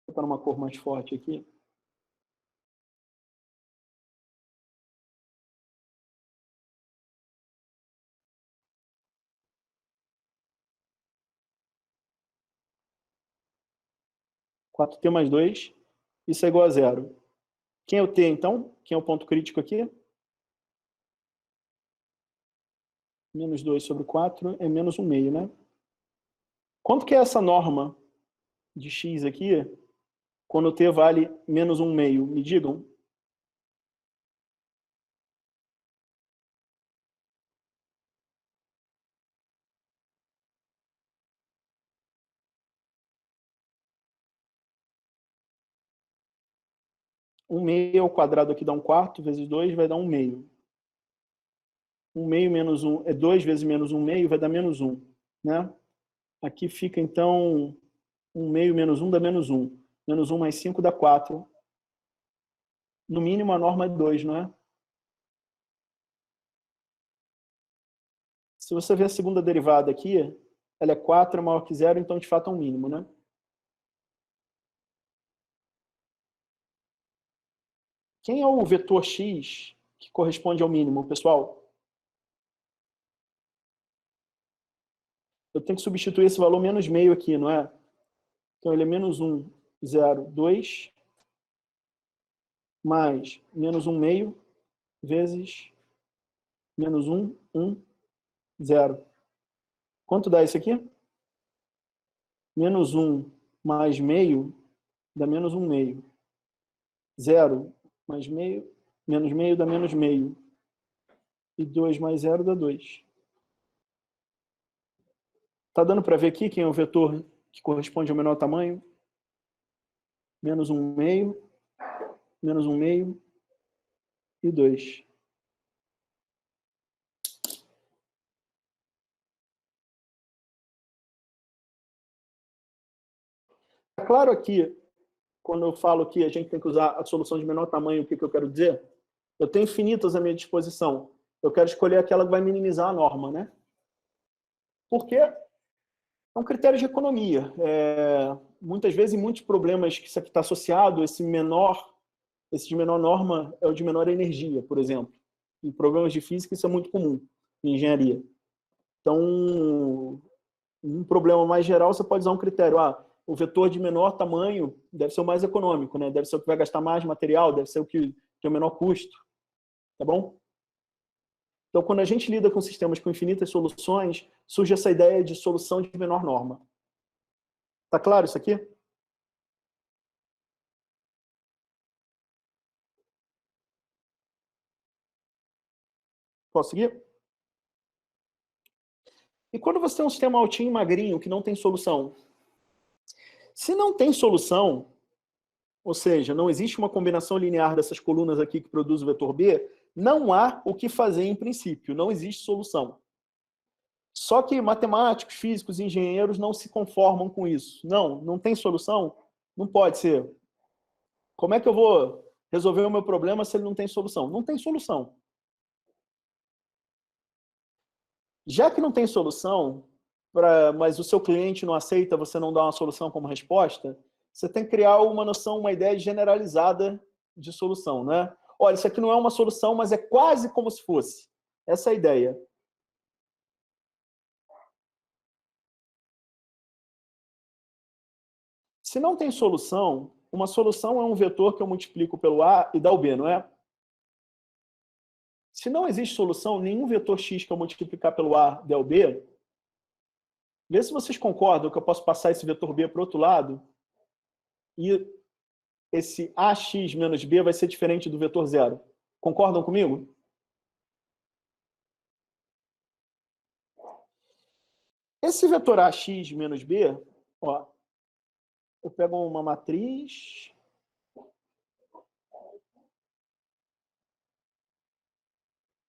Vou botar uma cor mais forte aqui. Quatro t mais 2, isso é igual a 0. Quem é o t, então? Quem é o ponto crítico aqui? Menos 2 sobre 4 é menos 1/2, né? Quanto que é essa norma de x aqui, quando t vale menos 1/2? Me digam. Um meio ao quadrado aqui dá 1/4, vezes 2 vai dar 1/2. 1/2 menos 1 é 2 vezes menos 1/2 vai dar menos 1, né? Aqui fica, então, 1/2 menos 1 dá menos 1. Menos 1 mais 5 dá 4. No mínimo, a norma é 2, não é? Se você ver a segunda derivada aqui, ela é 4 maior que zero, então de fato é um mínimo, né? Quem é o vetor x que corresponde ao mínimo, pessoal? Eu tenho que substituir esse valor menos meio aqui, não é? Então ele é menos 1, 0, 2, mais menos 1 meio, vezes menos 1, 1, 0. Quanto dá isso aqui? Menos 1 mais meio dá menos 1 meio. 0 mais meio, menos meio dá menos meio. E 2 mais 0 dá 2. Tá dando para ver aqui quem é o vetor que corresponde ao menor tamanho? Menos 1 meio, menos 1 meio e 2. É claro aqui, quando eu falo que a gente tem que usar a solução de menor tamanho, o que eu quero dizer? Eu tenho infinitas à minha disposição. Eu quero escolher aquela que vai minimizar a norma, né? Porque é um critério de economia. Muitas vezes, em muitos problemas que isso aqui está associado, esse de menor norma é o de menor energia, por exemplo. Em problemas de física, isso é muito comum, em engenharia. Então, um problema mais geral, você pode usar um critério. O vetor de menor tamanho deve ser o mais econômico, né? Deve ser o que vai gastar mais material, deve ser o que tem o menor custo. Tá bom? Então, quando a gente lida com sistemas com infinitas soluções, surge essa ideia de solução de menor norma. Tá claro isso aqui? Posso seguir? E quando você tem um sistema altinho e magrinho que não tem solução? Se não tem solução, ou seja, não existe uma combinação linear dessas colunas aqui que produz o vetor B, não há o que fazer em princípio, não existe solução. Só que matemáticos, físicos, engenheiros não se conformam com isso. Não tem solução? Não pode ser. Como é que eu vou resolver o meu problema se ele não tem solução? Não tem solução. Já que não tem solução, mas o seu cliente não aceita, você não dá uma solução como resposta, você tem que criar uma noção, uma ideia generalizada de solução, né? Olha, isso aqui não é uma solução, mas é quase como se fosse. Essa é a ideia. Se não tem solução, uma solução é um vetor que eu multiplico pelo A e dá o B, não é? Se não existe solução, nenhum vetor x que eu multiplicar pelo A der o B, vê se vocês concordam que eu posso passar esse vetor B para o outro lado e esse AX menos B vai ser diferente do vetor zero. Concordam comigo? Esse vetor AX menos B, ó, eu pego uma matriz,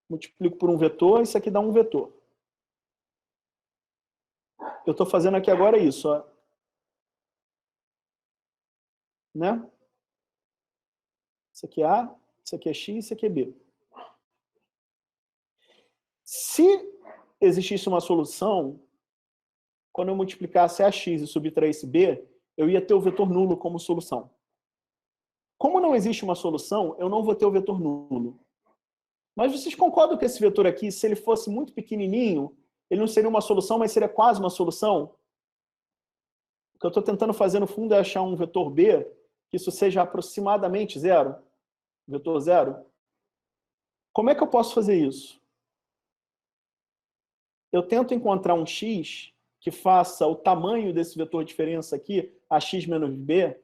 multiplico por um vetor, isso aqui dá um vetor. Eu estou fazendo aqui agora isso, ó. Né? Isso aqui é A, isso aqui é X, isso aqui é B. Se existisse uma solução, quando eu multiplicasse AX e subtraísse B, eu ia ter o vetor nulo como solução. Como não existe uma solução, eu não vou ter o vetor nulo. Mas vocês concordam que esse vetor aqui, se ele fosse muito pequenininho, ele não seria uma solução, mas seria quase uma solução? O que eu estou tentando fazer, no fundo, é achar um vetor B que isso seja aproximadamente zero. Vetor zero. Como é que eu posso fazer isso? Eu tento encontrar um x que faça o tamanho desse vetor de diferença aqui, ax menos b,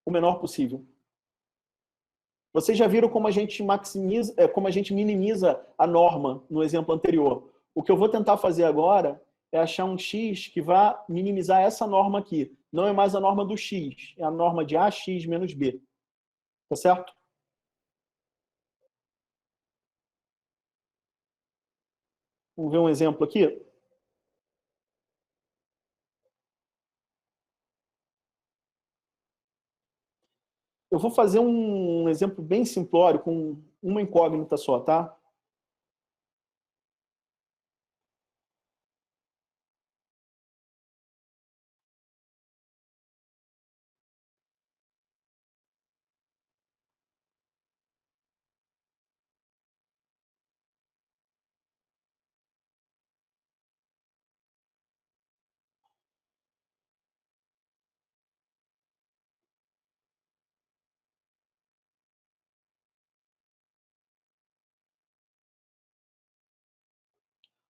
o menor possível. Vocês já viram como a gente maximiza, como a gente minimiza a norma no exemplo anterior. O que eu vou tentar fazer agora é achar um x que vá minimizar essa norma aqui. Não é mais a norma do x, é a norma de ax menos b. Tá certo? Vamos ver um exemplo aqui? Eu vou fazer um exemplo bem simplório, com uma incógnita só, tá?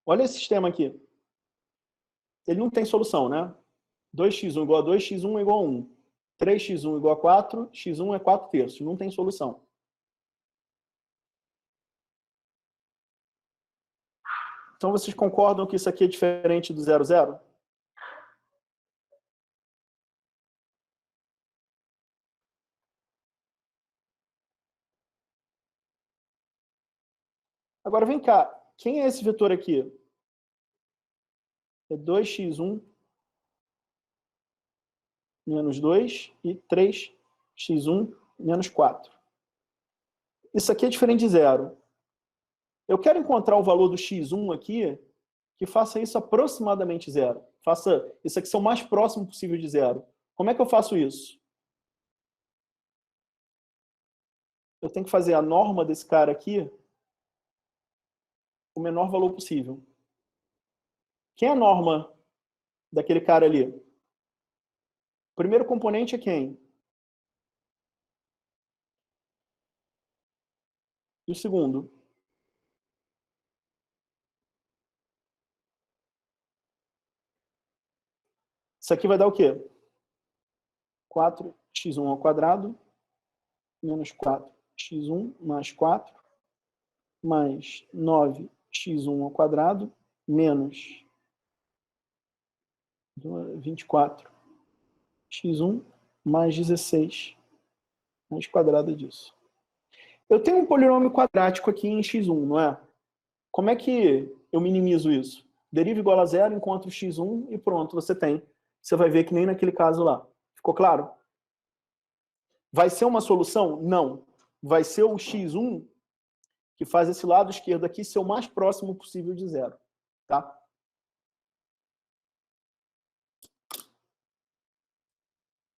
Olha esse sistema aqui. Ele não tem solução, né? 2x1 igual a 2, x1 é igual a 1. 3x1 igual a 4, x1 é 4 terços. Não tem solução. Então, vocês concordam que isso aqui é diferente do 0, 0? Agora, vem cá. Quem é esse vetor aqui? É 2x1 menos 2 e 3x1 menos 4. Isso aqui é diferente de 0. Eu quero encontrar o valor do x1 aqui que faça isso aproximadamente 0. Faça isso aqui ser o mais próximo possível de 0. Como é que eu faço isso? Eu tenho que fazer a norma desse cara aqui o menor valor possível. Quem é a norma daquele cara ali? O primeiro componente é quem? E o segundo? Isso aqui vai dar o quê? 4x1 ao quadrado menos 4x1 mais 4 mais 9x1 ao quadrado menos 24x1 mais 16 raiz quadrada disso. Eu tenho um polinômio quadrático aqui em x1, não é? Como é que eu minimizo isso? Deriva igual a 0, encontro x1 e pronto, você tem. Você vai ver que nem naquele caso lá. Ficou claro? Vai ser uma solução? Não. Vai ser o x1 que faz esse lado esquerdo aqui ser o mais próximo possível de 0. Tá?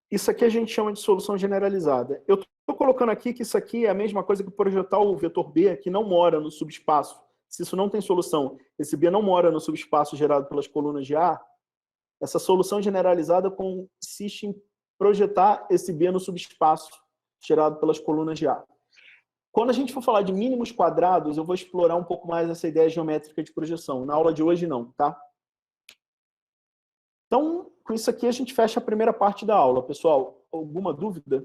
Isso aqui a gente chama de solução generalizada. Eu estou colocando aqui que isso aqui é a mesma coisa que projetar o vetor B que não mora no subespaço. Se isso não tem solução, esse B não mora no subespaço gerado pelas colunas de A, essa solução generalizada consiste em projetar esse B no subespaço gerado pelas colunas de A. Quando a gente for falar de mínimos quadrados, eu vou explorar um pouco mais essa ideia geométrica de projeção. Na aula de hoje, não, tá? Então, com isso aqui, a gente fecha a primeira parte da aula. Pessoal, alguma dúvida?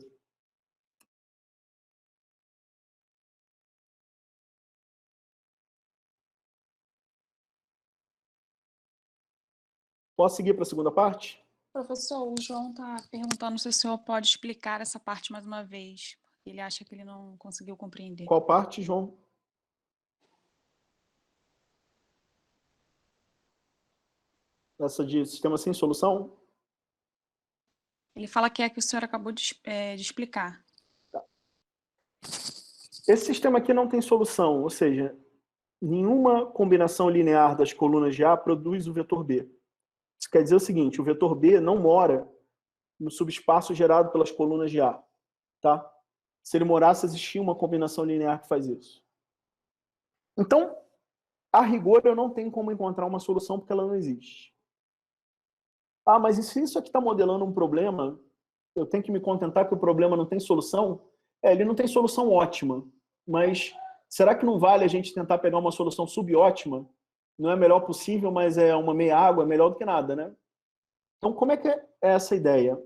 Posso seguir para a segunda parte? Professor, o João está perguntando se o senhor pode explicar essa parte mais uma vez. Ele acha que ele não conseguiu compreender. Qual parte, João? Essa de sistema sem solução? Ele fala que é que o senhor acabou de explicar. Tá. Esse sistema aqui não tem solução, ou seja, nenhuma combinação linear das colunas de A produz o vetor B. Isso quer dizer o seguinte, o vetor B não mora no subespaço gerado pelas colunas de A. Tá? Se ele morasse, existia uma combinação linear que faz isso. Então, a rigor, eu não tenho como encontrar uma solução porque ela não existe. Ah, mas e se isso aqui está modelando um problema, eu tenho que me contentar que o problema não tem solução? Ele não tem solução ótima, mas será que não vale a gente tentar pegar uma solução subótima? Não é a melhor possível, mas é uma meia água, é melhor do que nada, né? Então, como é que é essa ideia?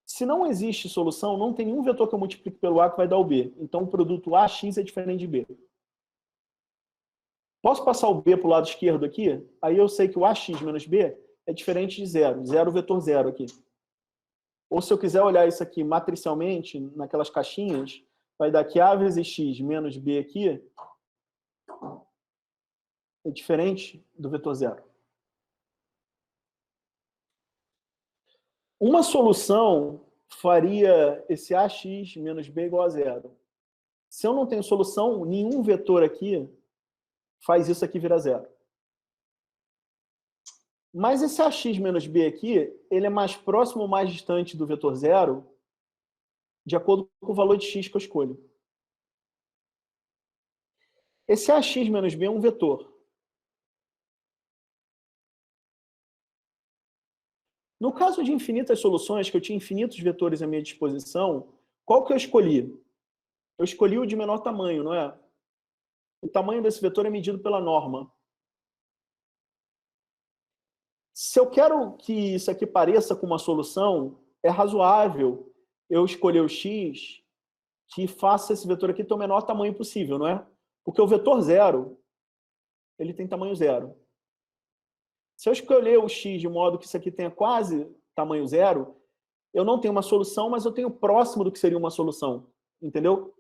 Se não existe solução, não tem nenhum vetor que eu multiplique pelo A que vai dar o B. Então, o produto AX é diferente de B. Posso passar o B para o lado esquerdo aqui? Aí eu sei que o AX menos B é diferente de 0. 0 vetor 0 aqui. Ou se eu quiser olhar isso aqui matricialmente, naquelas caixinhas, vai dar que A vezes X menos B aqui é diferente do vetor 0. Uma solução faria esse AX menos B igual a 0. Se eu não tenho solução, nenhum vetor aqui faz isso aqui virar 0. Mas esse AX menos B aqui, ele é mais próximo ou mais distante do vetor 0 de acordo com o valor de x que eu escolho. Esse AX menos B é um vetor. No caso de infinitas soluções, que eu tinha infinitos vetores à minha disposição, qual que eu escolhi? Eu escolhi o de menor tamanho, não é? O tamanho desse vetor é medido pela norma. Se eu quero que isso aqui pareça com uma solução, é razoável eu escolher o x que faça esse vetor aqui ter o menor tamanho possível, não é? Porque o vetor 0, ele tem tamanho 0. Se eu escolher o x de modo que isso aqui tenha quase tamanho 0, eu não tenho uma solução, mas eu tenho próximo do que seria uma solução. Entendeu?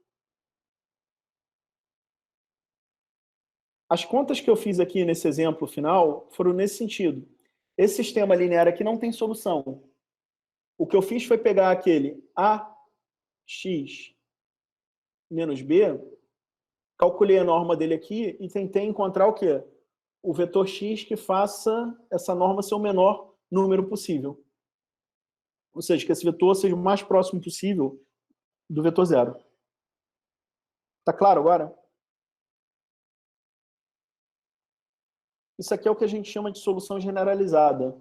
As contas que eu fiz aqui nesse exemplo final foram nesse sentido. Esse sistema linear aqui não tem solução. O que eu fiz foi pegar aquele ax menos b, calculei a norma dele aqui e tentei encontrar o quê? O vetor x que faça essa norma ser o menor número possível. Ou seja, que esse vetor seja o mais próximo possível do vetor 0. Tá claro agora? Isso aqui é o que a gente chama de solução generalizada.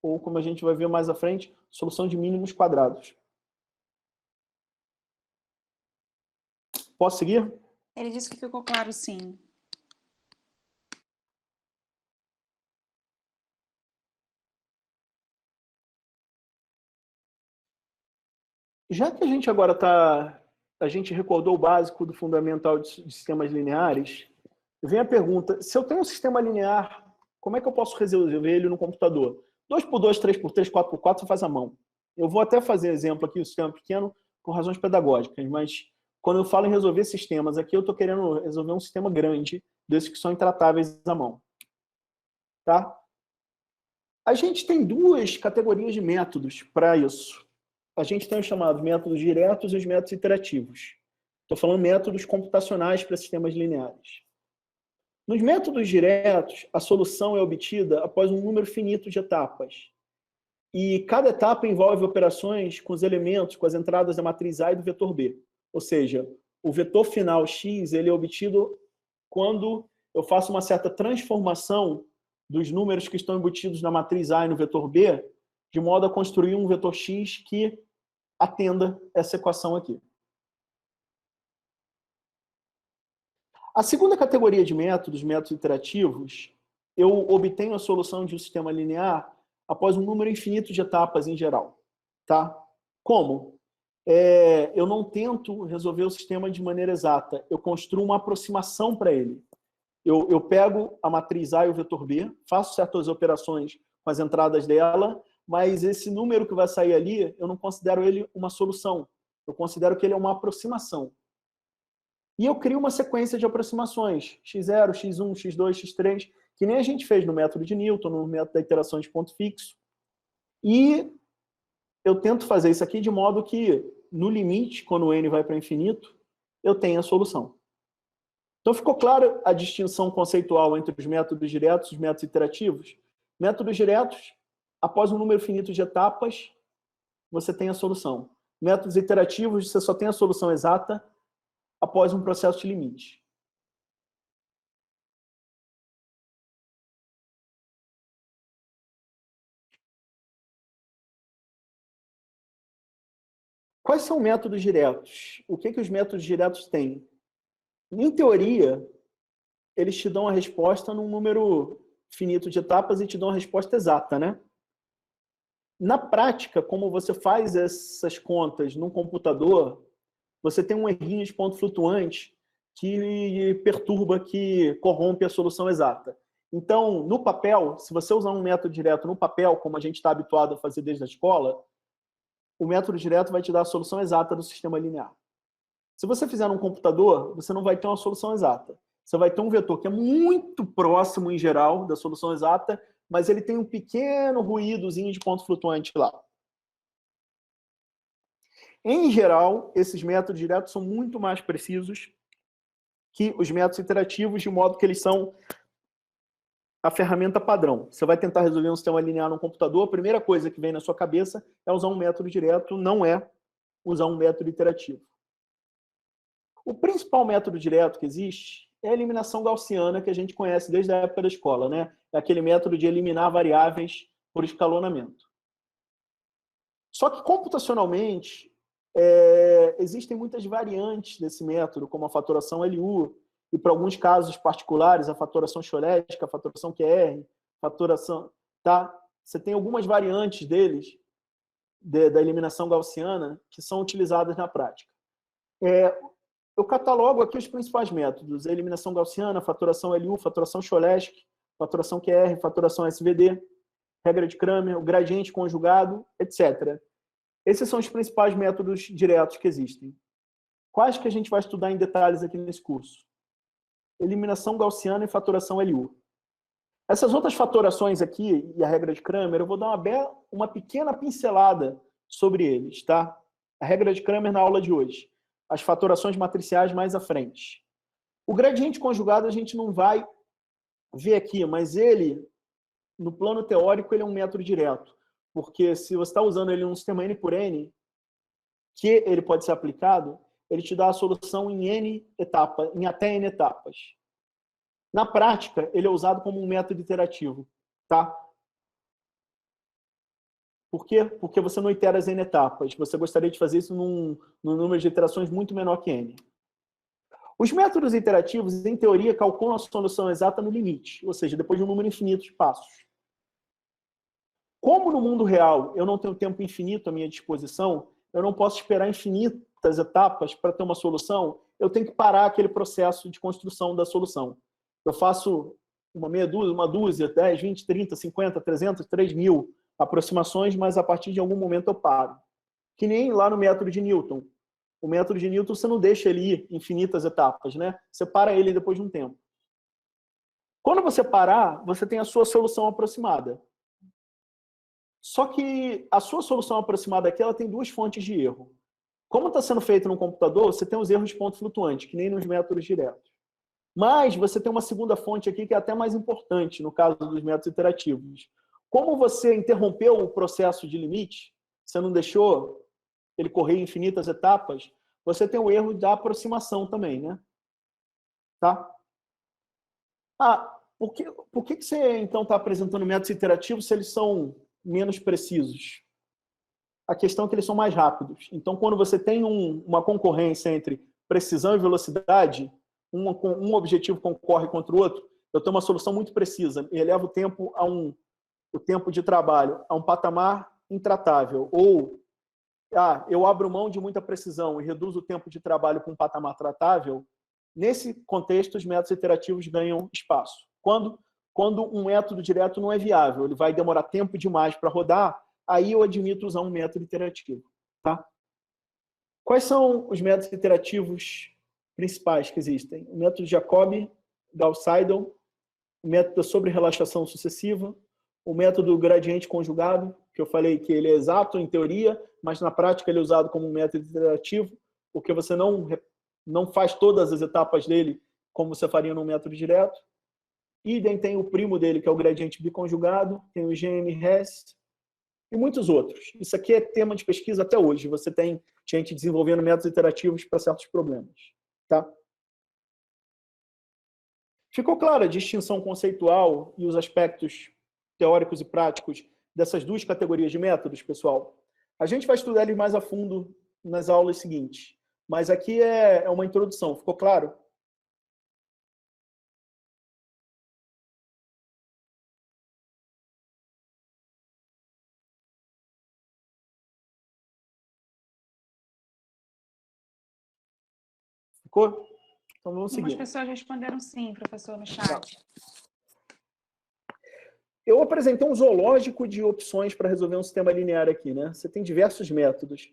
Ou, como a gente vai ver mais à frente, solução de mínimos quadrados. Posso seguir? Ele disse que ficou claro, sim. Já que a gente agora está... A gente recordou o básico do fundamental de sistemas lineares, vem a pergunta, se eu tenho um sistema linear, como é que eu posso resolver ele no computador? 2x2, 3x3, 4x4, você faz à mão. Eu vou até fazer exemplo aqui, o sistema pequeno, por razões pedagógicas, mas quando eu falo em resolver sistemas aqui, eu estou querendo resolver um sistema grande, desses que são intratáveis à mão. Tá? A gente tem duas categorias de métodos para isso. A gente tem os chamados métodos diretos e os métodos iterativos. Estou falando métodos computacionais para sistemas lineares. Nos métodos diretos, a solução é obtida após um número finito de etapas. E cada etapa envolve operações com os elementos, com as entradas da matriz A e do vetor B. Ou seja, o vetor final x ele é obtido quando eu faço uma certa transformação dos números que estão embutidos na matriz A e no vetor B, de modo a construir um vetor x que atenda essa equação aqui. A segunda categoria de métodos, métodos iterativos, eu obtenho a solução de um sistema linear após um número infinito de etapas em geral. Tá? Como? Eu não tento resolver o sistema de maneira exata, eu construo uma aproximação para ele. Eu pego a matriz A e o vetor B, faço certas operações com as entradas dela, mas esse número que vai sair ali, eu não considero ele uma solução. Eu considero que ele é uma aproximação. E eu crio uma sequência de aproximações, x0, x1, x2, x3, que nem a gente fez no método de Newton, no método da iteração de ponto fixo. E eu tento fazer isso aqui de modo que, no limite, quando o n vai para infinito, eu tenho a solução. Então, ficou clara a distinção conceitual entre os métodos diretos e os métodos iterativos? Métodos diretos, após um número finito de etapas, você tem a solução. Métodos iterativos, você só tem a solução exata após um processo de limite. Quais são métodos diretos? O que os métodos diretos têm? Em teoria, eles te dão a resposta num número finito de etapas e te dão a resposta exata, né? Na prática, como você faz essas contas num computador, você tem um errinho de ponto flutuante que perturba, que corrompe a solução exata. Então, no papel, se você usar um método direto no papel, como a gente está habituado a fazer desde a escola, o método direto vai te dar a solução exata do sistema linear. Se você fizer num computador, você não vai ter uma solução exata. Você vai ter um vetor que é muito próximo, em geral, da solução exata, mas ele tem um pequeno ruídozinho de ponto flutuante lá. Em geral, esses métodos diretos são muito mais precisos que os métodos iterativos, de modo que eles são a ferramenta padrão. Você vai tentar resolver um sistema linear no computador, a primeira coisa que vem na sua cabeça é usar um método direto, não é usar um método iterativo. O principal método direto que existe é a eliminação gaussiana, que a gente conhece desde a época da escola, né? É aquele método de eliminar variáveis por escalonamento. Só que computacionalmente, existem muitas variantes desse método, como a fatoração LU, e para alguns casos particulares, a fatoração Cholesky, a fatoração QR, fatoração... Tá? Você tem algumas variantes deles, da eliminação gaussiana, que são utilizadas na prática. Eu catalogo aqui os principais métodos: a eliminação gaussiana, fatoração LU, fatoração Cholesky, fatoração QR, fatoração SVD, regra de Cramer, o gradiente conjugado, etc. Esses são os principais métodos diretos que existem. Quais que a gente vai estudar em detalhes aqui nesse curso? Eliminação gaussiana e fatoração LU. Essas outras fatorações aqui, e a regra de Cramer, eu vou dar uma pequena pincelada sobre eles, tá? A regra de Cramer na aula de hoje. As fatorações matriciais mais à frente. O gradiente conjugado a gente não vai ver aqui, mas ele, no plano teórico, ele é um método direto. Porque se você está usando ele num sistema N por N, que ele pode ser aplicado, ele te dá a solução em N etapas, em até N etapas. Na prática, ele é usado como um método iterativo, tá? Por quê? Porque você não itera as N etapas. Você gostaria de fazer isso num número de iterações muito menor que N. Os métodos iterativos, em teoria, calculam a solução exata no limite, ou seja, depois de um número infinito de passos. Como no mundo real eu não tenho tempo infinito à minha disposição, eu não posso esperar infinitas etapas para ter uma solução, eu tenho que parar aquele processo de construção da solução. Eu faço uma meia dúzia, uma dúzia, 10, 20, 30, 50, 300, 3.000 aproximações, mas a partir de algum momento eu paro. Que nem lá no método de Newton. O método de Newton, você não deixa ele ir infinitas etapas, né? Você para ele depois de um tempo. Quando você parar, você tem a sua solução aproximada. Só que a sua solução aproximada aqui, ela tem duas fontes de erro. Como está sendo feito no computador, você tem os erros de ponto flutuante, que nem nos métodos diretos. Mas você tem uma segunda fonte aqui que é até mais importante no caso dos métodos iterativos. Como você interrompeu o processo de limite, você não deixou ele correr infinitas etapas, você tem o erro da aproximação também, né? Tá? Por que você então está apresentando métodos iterativos se eles são menos precisos? A questão é que eles são mais rápidos. Então, quando você tem uma concorrência entre precisão e velocidade, um objetivo concorre contra o outro, eu tenho uma solução muito precisa e elevo o tempo de trabalho a um patamar intratável. Ou eu abro mão de muita precisão e reduzo o tempo de trabalho para um patamar tratável. Nesse contexto, os métodos iterativos ganham espaço. Quando um método direto não é viável, ele vai demorar tempo demais para rodar, aí eu admito usar um método iterativo. Tá? Quais são os métodos iterativos principais que existem? O método Jacobi, Gauss-Seidel, o método sobre relaxação sucessiva, o método gradiente conjugado, que eu falei que ele é exato em teoria, mas na prática ele é usado como um método iterativo, porque você não faz todas as etapas dele como você faria num método direto. Idem tem o primo dele, que é o gradiente biconjugado, tem o GM-RES e muitos outros. Isso aqui é tema de pesquisa até hoje. Você tem gente desenvolvendo métodos iterativos para certos problemas. Tá? Ficou clara a distinção conceitual e os aspectos teóricos e práticos dessas duas categorias de métodos, pessoal? A gente vai estudar eles mais a fundo nas aulas seguintes. Mas aqui é uma introdução. Ficou claro? Ficou? Então vamos seguir. Algumas pessoas responderam sim, professor, no chat. Eu apresentei um zoológico de opções para resolver um sistema linear aqui, né? Você tem diversos métodos.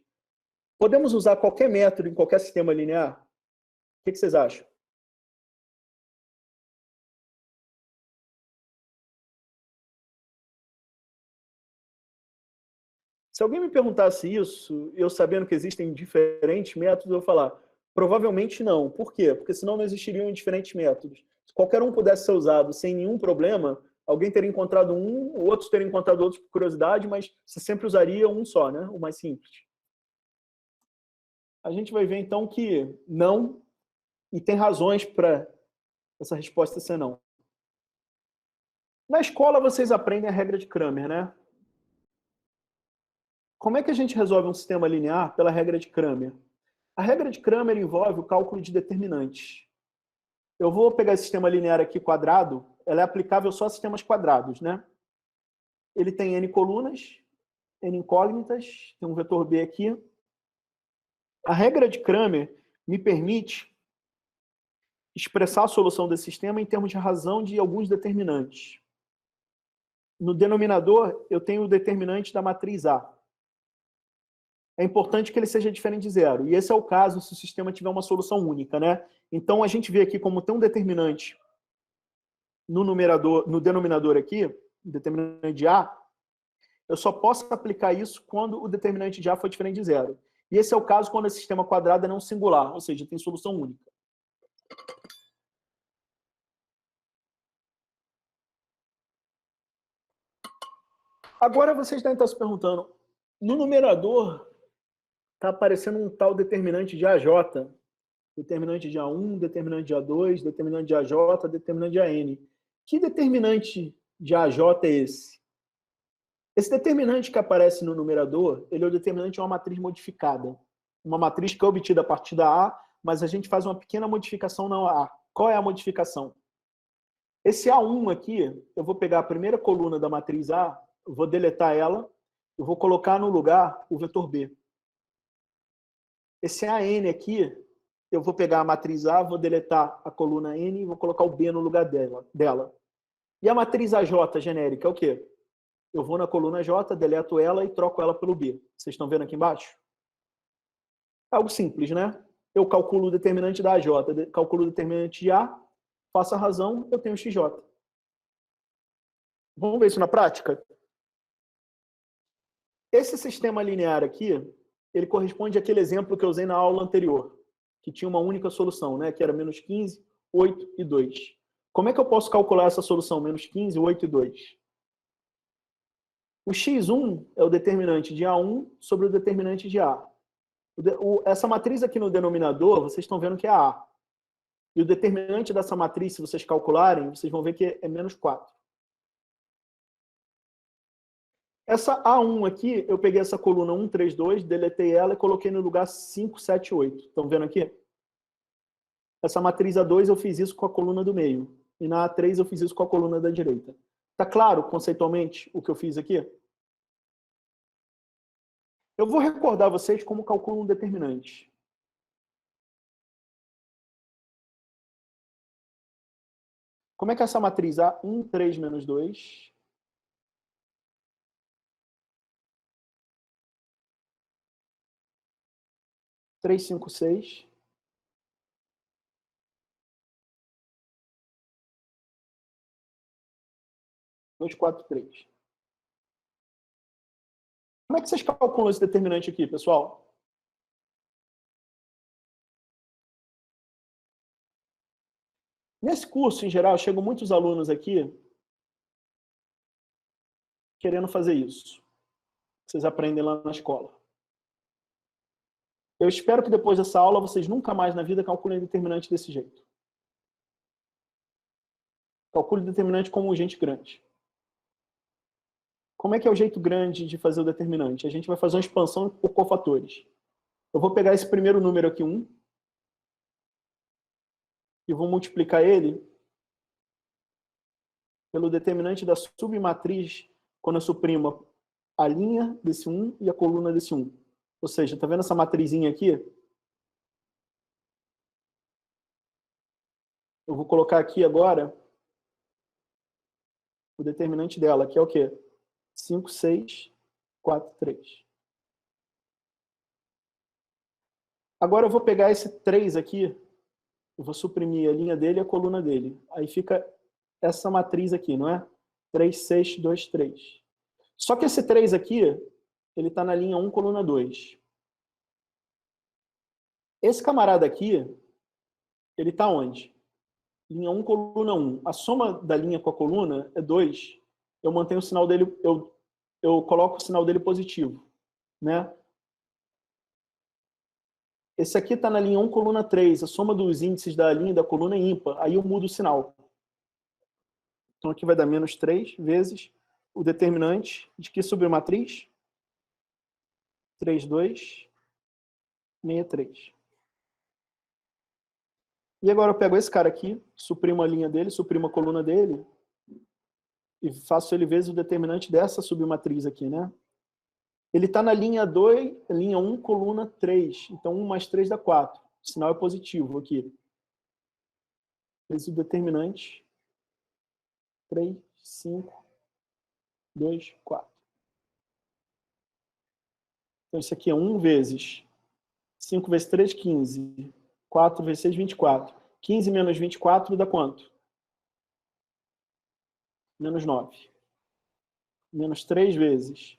Podemos usar qualquer método em qualquer sistema linear? O que vocês acham? Se alguém me perguntasse isso, eu sabendo que existem diferentes métodos, eu vou falar, provavelmente não. Por quê? Porque senão não existiriam diferentes métodos. Se qualquer um pudesse ser usado sem nenhum problema, alguém teria encontrado um, outros teriam encontrado outros por curiosidade, mas você sempre usaria um só, né? O mais simples. A gente vai ver, então, que não, e tem razões para essa resposta ser não. Na escola, vocês aprendem a regra de Cramer, né? Como é que a gente resolve um sistema linear pela regra de Cramer? A regra de Cramer envolve o cálculo de determinantes. Eu vou pegar esse sistema linear aqui quadrado, ela é aplicável só a sistemas quadrados, né? Ele tem n colunas, n incógnitas, tem um vetor B aqui. A regra de Cramer me permite expressar a solução desse sistema em termos de razão de alguns determinantes. No denominador, eu tenho o determinante da matriz A. É importante que ele seja diferente de zero. E esse é o caso se o sistema tiver uma solução única, né? Então, a gente vê aqui como tem um determinante no denominador aqui, determinante de A, eu só posso aplicar isso quando o determinante de A for diferente de zero. E esse é o caso quando o sistema quadrado é não singular, ou seja, tem solução única. Agora vocês devem estar se perguntando, no numerador está aparecendo um tal determinante de AJ, determinante de A1, determinante de A2, determinante de AJ, determinante de AN. Que determinante de AJ é esse? Esse determinante que aparece no numerador, ele é o determinante de uma matriz modificada. Uma matriz que é obtida a partir da A, mas a gente faz uma pequena modificação na A. Qual é a modificação? Esse A1 aqui, eu vou pegar a primeira coluna da matriz A, eu vou deletar ela, eu vou colocar no lugar o vetor B. Esse AN aqui, eu vou pegar a matriz A, vou deletar a coluna N e vou colocar o B no lugar dela. E a matriz AJ genérica é o quê? Eu vou na coluna J, deleto ela e troco ela pelo B. Vocês estão vendo aqui embaixo? Algo simples, né? Eu calculo o determinante da AJ, calculo o determinante de A, faço a razão, eu tenho XJ. Vamos ver isso na prática? Esse sistema linear aqui, ele corresponde àquele exemplo que eu usei na aula anterior, que tinha uma única solução, né? Que era menos 15, 8 e 2. Como é que eu posso calcular essa solução? Menos 15, 8 e 2. O x1 é o determinante de A1 sobre o determinante de A. Essa matriz aqui no denominador, vocês estão vendo que é A. E o determinante dessa matriz, se vocês calcularem, vocês vão ver que é menos 4. Essa A1 aqui, eu peguei essa coluna 1, 3, 2, deletei ela e coloquei no lugar 5, 7, 8. Estão vendo aqui? Essa matriz A2 eu fiz isso com a coluna do meio. E na A3 eu fiz isso com a coluna da direita. Tá claro, conceitualmente, o que eu fiz aqui? Eu vou recordar vocês como calculo um determinante. Como é que é essa matriz A? 1, 3, menos 2. Três, 5, 6. 2, 4, 3. Como é que vocês calculam esse determinante aqui, pessoal? Nesse curso, em geral, chegam muitos alunos aqui querendo fazer isso. Vocês aprendem lá na escola. Eu espero que depois dessa aula vocês nunca mais na vida calculem determinante desse jeito. Calcule determinante como gente grande. Como é que é o jeito grande de fazer o determinante? A gente vai fazer uma expansão por cofatores. Eu vou pegar esse primeiro número aqui, 1, e vou multiplicar ele pelo determinante da submatriz quando eu suprimo a linha desse 1 e a coluna desse 1. Ou seja, tá vendo essa matrizinha aqui? Eu vou colocar aqui agora o determinante dela, que é o quê? 5, 6, 4, 3. Agora eu vou pegar esse 3 aqui, eu vou suprimir a linha dele e a coluna dele. Aí fica essa matriz aqui, não é? 3, 6, 2, 3. Só que esse 3 aqui, ele está na linha 1, coluna 2. Esse camarada aqui, ele está onde? Linha 1, coluna 1. A soma da linha com a coluna é 2. Eu mantenho o sinal dele, eu coloco o sinal dele positivo, né? Esse aqui está na linha 1, coluna 3. A soma dos índices da linha e da coluna é ímpar. Aí eu mudo o sinal. Então aqui vai dar menos 3 vezes o determinante de que submatriz? 3, 2, 63. E agora eu pego esse cara aqui, suprimo a linha dele, suprimo a coluna dele, e faço ele vezes o determinante dessa submatriz aqui, né? Ele está na linha 2, linha 1, coluna 3. Então, 1 mais 3 dá 4. O sinal é positivo aqui. Vezes o determinante. 3, 5, 2, 4. Então, isso aqui é 1 vezes 5 vezes 3, 15. 4 vezes 6, 24. 15 menos 24 dá quanto? Menos 9. Menos 3 vezes.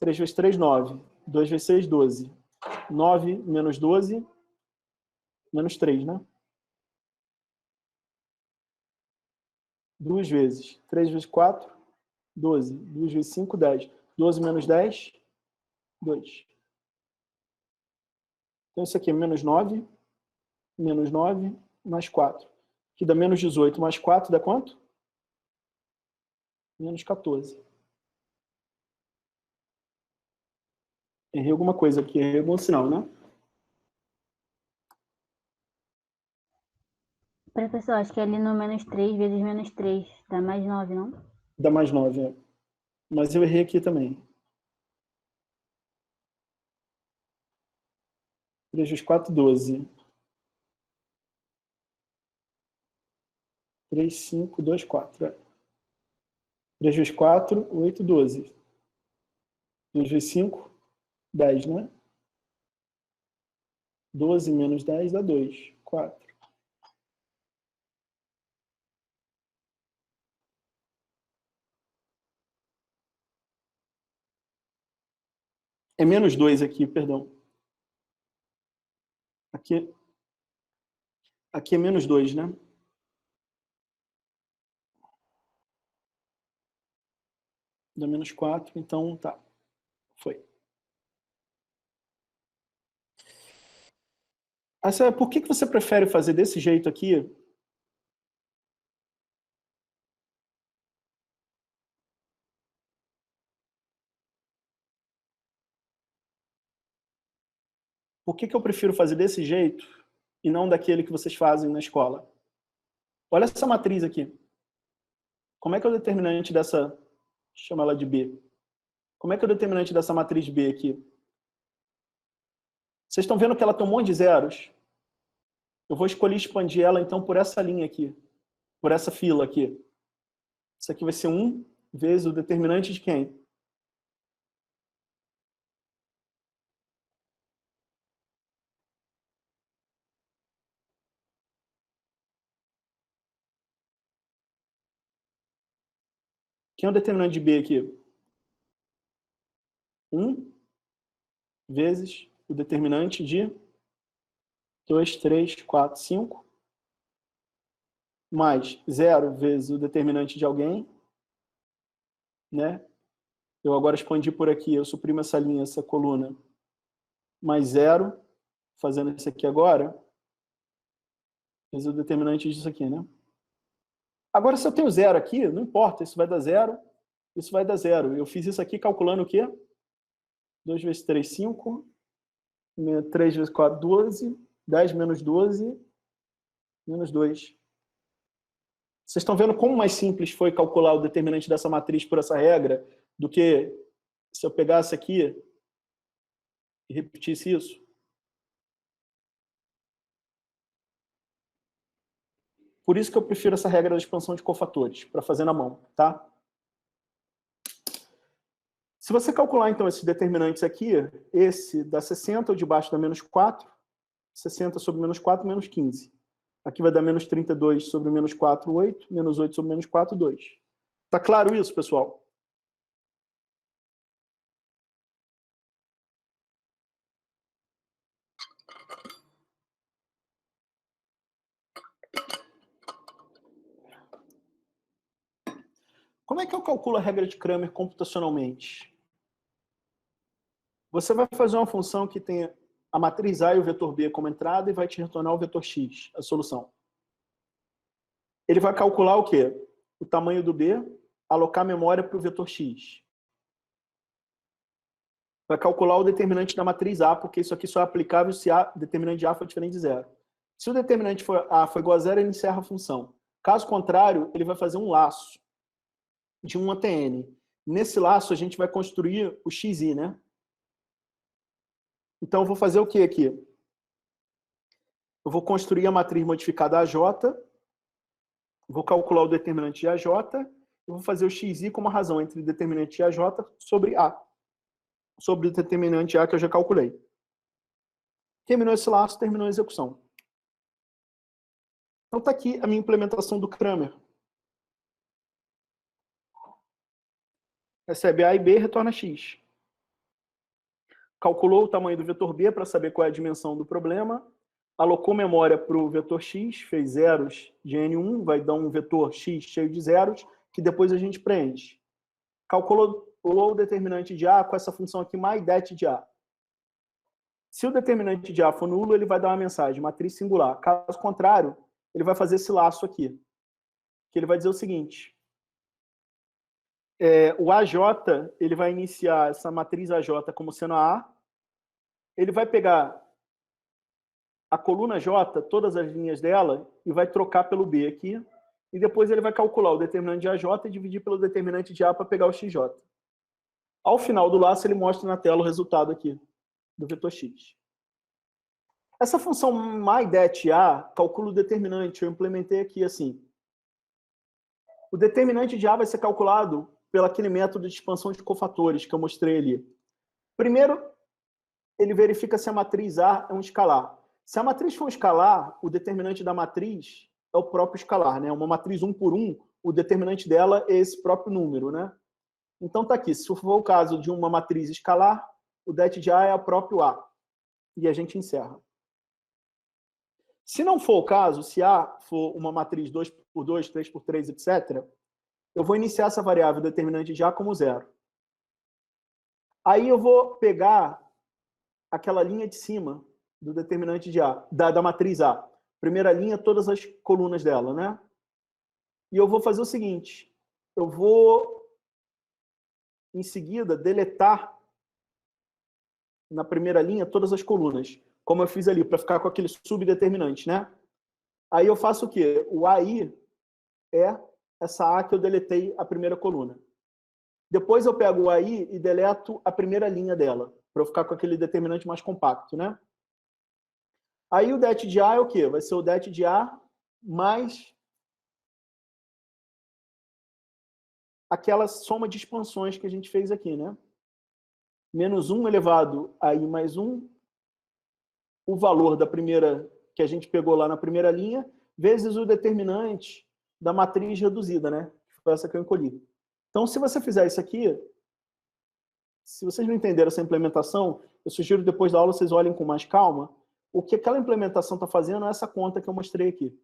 3 vezes 3, 9. 2 vezes 6, 12. 9 menos 12, menos 3, né? 2 vezes. 3 vezes 4, 12. 2 vezes 5, 10. 12 menos 10, 2. Então, isso aqui é menos 9, mais 4. Que dá menos 18, mais 4 dá quanto? Menos 14. Errei alguma coisa aqui, errei algum sinal, né? Professor, acho que ali no menos 3 vezes menos 3 dá mais 9, não? Dá mais 9, é. Mas eu errei aqui também. 3 vezes 4, 12. 3, 5, 2, 4. 3 vezes 4, 8, 12. 2 vezes 5, 10, né? 12 menos 10 dá 2. 4. É menos 2 aqui, perdão. Aqui é menos 2, né? Dá menos 4, então tá. Foi. Por que você prefere fazer desse jeito aqui? Por que eu prefiro fazer desse jeito e não daquele que vocês fazem na escola? Olha essa matriz aqui. Como é que é o determinante dessa... Chama ela de B. Como é que é o determinante dessa matriz B aqui? Vocês estão vendo que ela tem um monte de zeros? Eu vou escolher expandir ela, então, por essa linha aqui. Por essa fila aqui. Isso aqui vai ser 1 vezes o determinante de quem? Quem é o determinante de B aqui? 1 vezes o determinante de 2, 3, 4, 5, mais 0 vezes o determinante de alguém, né? Eu agora expandi por aqui, eu suprimo essa linha, essa coluna, mais 0, fazendo isso aqui agora, vezes o determinante disso aqui, né? Agora, se eu tenho 0 aqui, não importa, isso vai dar 0, isso vai dar 0. Eu fiz isso aqui calculando o quê? 2 vezes 3, 5, 3 vezes 4, 12, 10 menos 12, menos 2. Vocês estão vendo como mais simples foi calcular o determinante dessa matriz por essa regra do que se eu pegasse aqui e repetisse isso? Por isso que eu prefiro essa regra da expansão de cofatores, para fazer na mão, tá? Se você calcular, então, esses determinantes aqui, esse dá 60, o de baixo dá menos 4, 60 sobre menos 4, menos 15. Aqui vai dar menos 32 sobre menos 4, 8, menos 8 sobre menos 4, 2. Tá claro isso, pessoal? Como é que eu calculo a regra de Cramer computacionalmente? Você vai fazer uma função que tem a matriz A e o vetor B como entrada e vai te retornar o vetor X, a solução. Ele vai calcular o quê? O tamanho do B, alocar memória para o vetor X. vai calcular o determinante da matriz A, porque isso aqui só é aplicável se A, o determinante de A for diferente de zero. Se o determinante A for igual a zero, ele encerra a função. Caso contrário, ele vai fazer um laço de 1 até n. Nesse laço, a gente vai construir o xi, né? Então, eu vou fazer o que aqui? Eu vou construir a matriz modificada AJ, vou calcular o determinante de AJ, eu vou fazer o xi como a razão entre o determinante de AJ sobre A, sobre o determinante A que eu já calculei. Terminou esse laço, terminou a execução. Então, está aqui a minha implementação do Cramer. Recebe A e B, retorna X. Calculou o tamanho do vetor B para saber qual é a dimensão do problema. Alocou memória para o vetor X, fez zeros de N1, vai dar um vetor X cheio de zeros, que depois a gente preenche. Calculou o determinante de A com essa função aqui, mais det de A. Se o determinante de A for nulo, ele vai dar uma mensagem, matriz singular. Caso contrário, ele vai fazer esse laço aqui, que ele vai dizer o seguinte: o AJ, ele vai iniciar essa matriz AJ como sendo a A, ele vai pegar a coluna J, todas as linhas dela, e vai trocar pelo B aqui, e depois ele vai calcular o determinante de AJ e dividir pelo determinante de A para pegar o XJ. Ao final do laço, ele mostra na tela o resultado aqui, do vetor X. Essa função myDetA calcula o determinante, eu implementei aqui assim. O determinante de A vai ser calculado pelo aquele método de expansão de cofatores que eu mostrei ali. Primeiro, ele verifica se a matriz A é um escalar. Se a matriz for um escalar, o determinante da matriz é o próprio escalar, né? Uma matriz 1 por 1, o determinante dela é esse próprio número, né? Então tá aqui, se for o caso de uma matriz escalar, o det de A é o próprio A. E a gente encerra. Se não for o caso, se A for uma matriz 2 por 2, 3 por 3, etc., eu vou iniciar essa variável determinante de A como zero. Aí eu vou pegar aquela linha de cima do determinante de A, da matriz A. Primeira linha, todas as colunas dela, né? E eu vou fazer o seguinte, eu vou, em seguida, deletar na primeira linha todas as colunas, como eu fiz ali, para ficar com aquele subdeterminante, né? Aí eu faço o quê? O AI é essa A que eu deletei a primeira coluna. Depois eu pego o AI e deleto a primeira linha dela, para eu ficar com aquele determinante mais compacto, né? Aí o det de A é o quê? Vai ser o det de A mais aquela soma de expansões que a gente fez aqui, né? Menos 1 elevado a I mais 1, o valor da primeira, que a gente pegou lá na primeira linha, vezes o determinante da matriz reduzida, né? Que foi essa que eu encolhi. Então, se você fizer isso aqui, se vocês não entenderam essa implementação, eu sugiro depois da aula vocês olhem com mais calma. O que aquela implementação está fazendo é essa conta que eu mostrei aqui.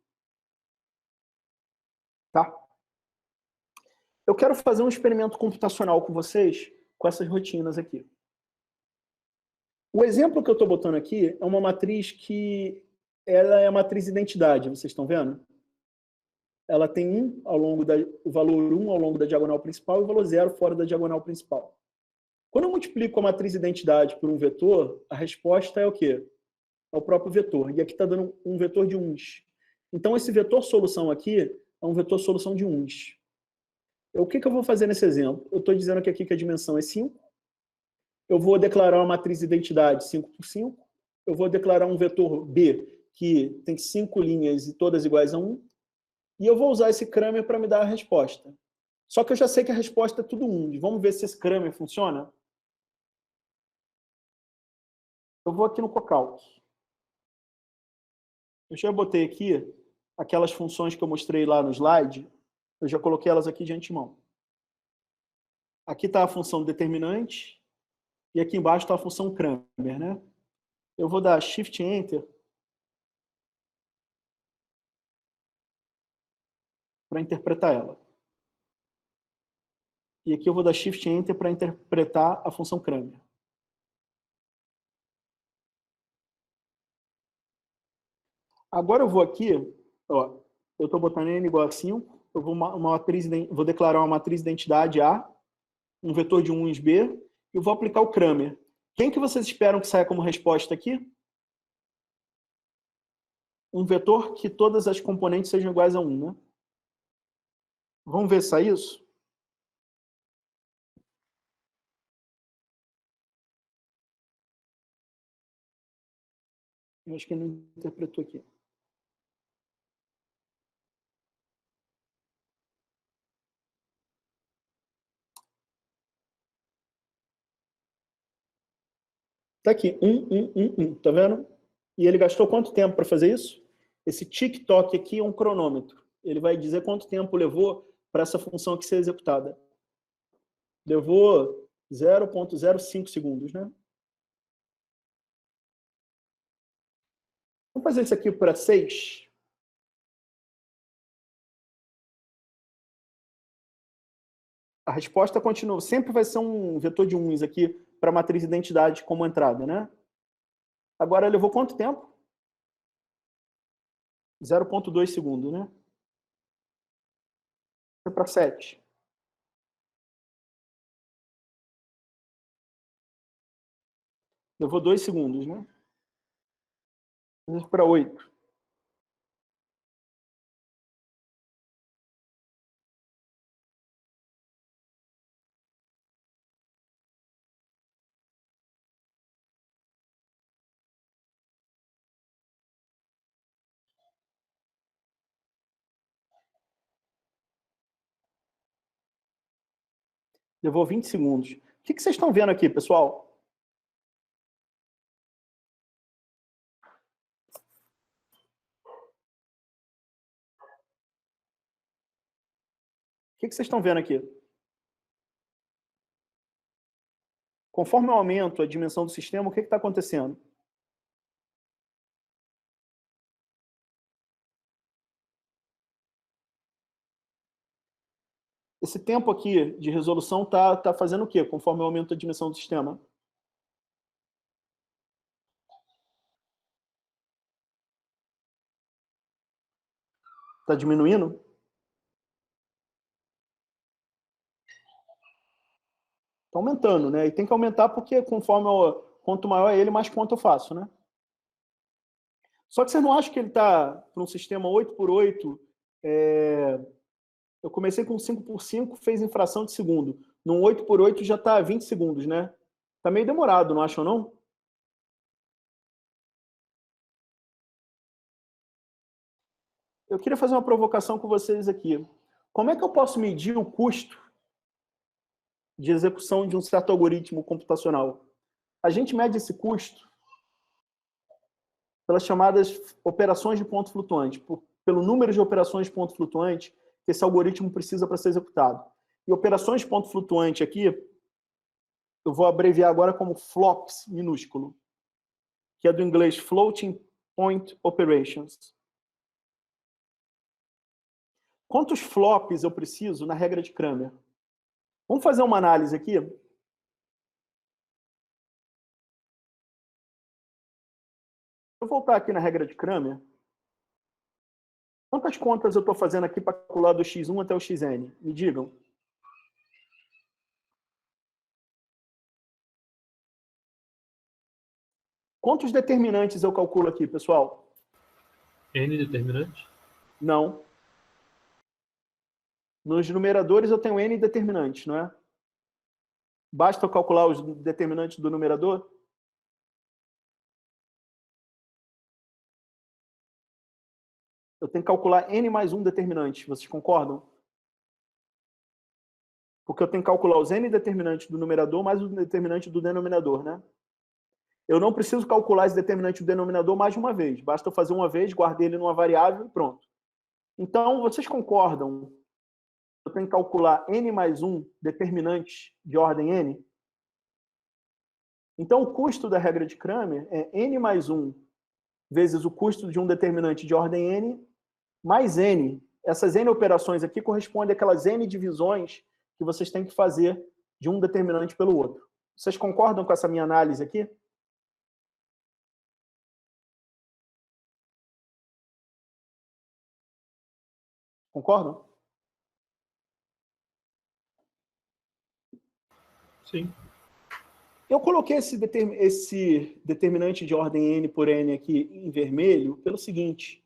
Tá? Eu quero fazer um experimento computacional com vocês, com essas rotinas aqui. O exemplo que eu estou botando aqui é uma matriz que ela é a matriz identidade, vocês estão vendo? Ela tem o valor 1 ao longo da diagonal principal e o valor 0 fora da diagonal principal. Quando eu multiplico a matriz identidade por um vetor, a resposta é o quê? É o próprio vetor. E aqui está dando um vetor de uns. Então, esse vetor solução aqui é um vetor solução de uns. O que eu vou fazer nesse exemplo? Eu estou dizendo aqui que a dimensão é 5. Eu vou declarar uma matriz identidade 5 por 5. Eu vou declarar um vetor B que tem 5 linhas e todas iguais a 1. E eu vou usar esse Cramer para me dar a resposta. Só que eu já sei que a resposta é tudo 1. Vamos ver se esse Cramer funciona? Eu vou aqui no Cocalc. Eu já botei aqui aquelas funções que eu mostrei lá no slide. Eu já coloquei elas aqui de antemão. Aqui está a função determinante. E aqui embaixo está a função Cramer, né? Eu vou dar Shift Enter para interpretar ela. E aqui eu vou dar Shift Enter para interpretar a função Cramer. Agora eu vou aqui, ó, eu estou botando n igual a 5, eu vou declarar uma matriz identidade A, um vetor de 1 B, e eu vou aplicar o Cramer. Quem que vocês esperam que saia como resposta aqui? Um vetor que todas as componentes sejam iguais a 1, né? Vamos ver se sai isso? Eu acho que ele não interpretou aqui. Tá aqui, 1. Tá vendo? E ele gastou quanto tempo para fazer isso? Esse TikTok aqui é um cronômetro. Ele vai dizer quanto tempo levou para essa função aqui ser executada. Levou 0,05 segundos, né? Vamos fazer isso aqui para 6. A resposta continua. Sempre vai ser um vetor de 1 aqui para a matriz identidade como entrada, né? Agora levou quanto tempo? 0,2 segundos, né? Foi para 7. Levou 2 segundos, né? Vamos para 8. Levou 20 segundos. O que vocês estão vendo aqui, pessoal? O que vocês estão vendo aqui? Conforme eu aumento a dimensão do sistema, o que está acontecendo? Esse tempo aqui de resolução tá fazendo o quê, conforme eu aumento a dimensão do sistema? Está diminuindo? Está aumentando, né? E tem que aumentar porque quanto maior é ele, mais conta eu faço, né? Só que você não acha que ele está para um sistema 8x8? Eu comecei com 5x5, fez em fração de segundo. Num 8x8 já está 20 segundos, né? Está meio demorado, não acham, não? Eu queria fazer uma provocação com vocês aqui. Como é que eu posso medir o custo de execução de um certo algoritmo computacional? A gente mede esse custo pelas chamadas operações de ponto flutuante, pelo número de operações de ponto flutuante que esse algoritmo precisa para ser executado. E operações de ponto flutuante aqui, eu vou abreviar agora como FLOPS minúsculo, que é do inglês Floating Point Operations. Quantos flops eu preciso na regra de Cramer? Vamos fazer uma análise aqui? Eu vou voltar aqui na regra de Cramer. Quantas contas eu estou fazendo aqui para calcular do x1 até o xn? Me digam. Quantos determinantes eu calculo aqui, pessoal? N determinante? Não. Nos numeradores eu tenho n determinantes, não é? Basta eu calcular os determinantes do numerador? Eu tenho que calcular n mais um determinante. Vocês concordam? Porque eu tenho que calcular os n determinantes do numerador mais o determinante do denominador, né? Eu não preciso calcular esse determinante do denominador mais de uma vez. Basta eu fazer uma vez, guardei ele numa variável e pronto. Então, vocês concordam? Eu tenho que calcular n mais um determinante de ordem n? Então, o custo da regra de Cramer é n mais 1 vezes o custo de um determinante de ordem n, mais n. Essas n operações aqui correspondem àquelas n divisões que vocês têm que fazer de um determinante pelo outro. Vocês concordam com essa minha análise aqui? Concordam? Sim. Eu coloquei esse determinante de ordem n por n aqui em vermelho pelo seguinte.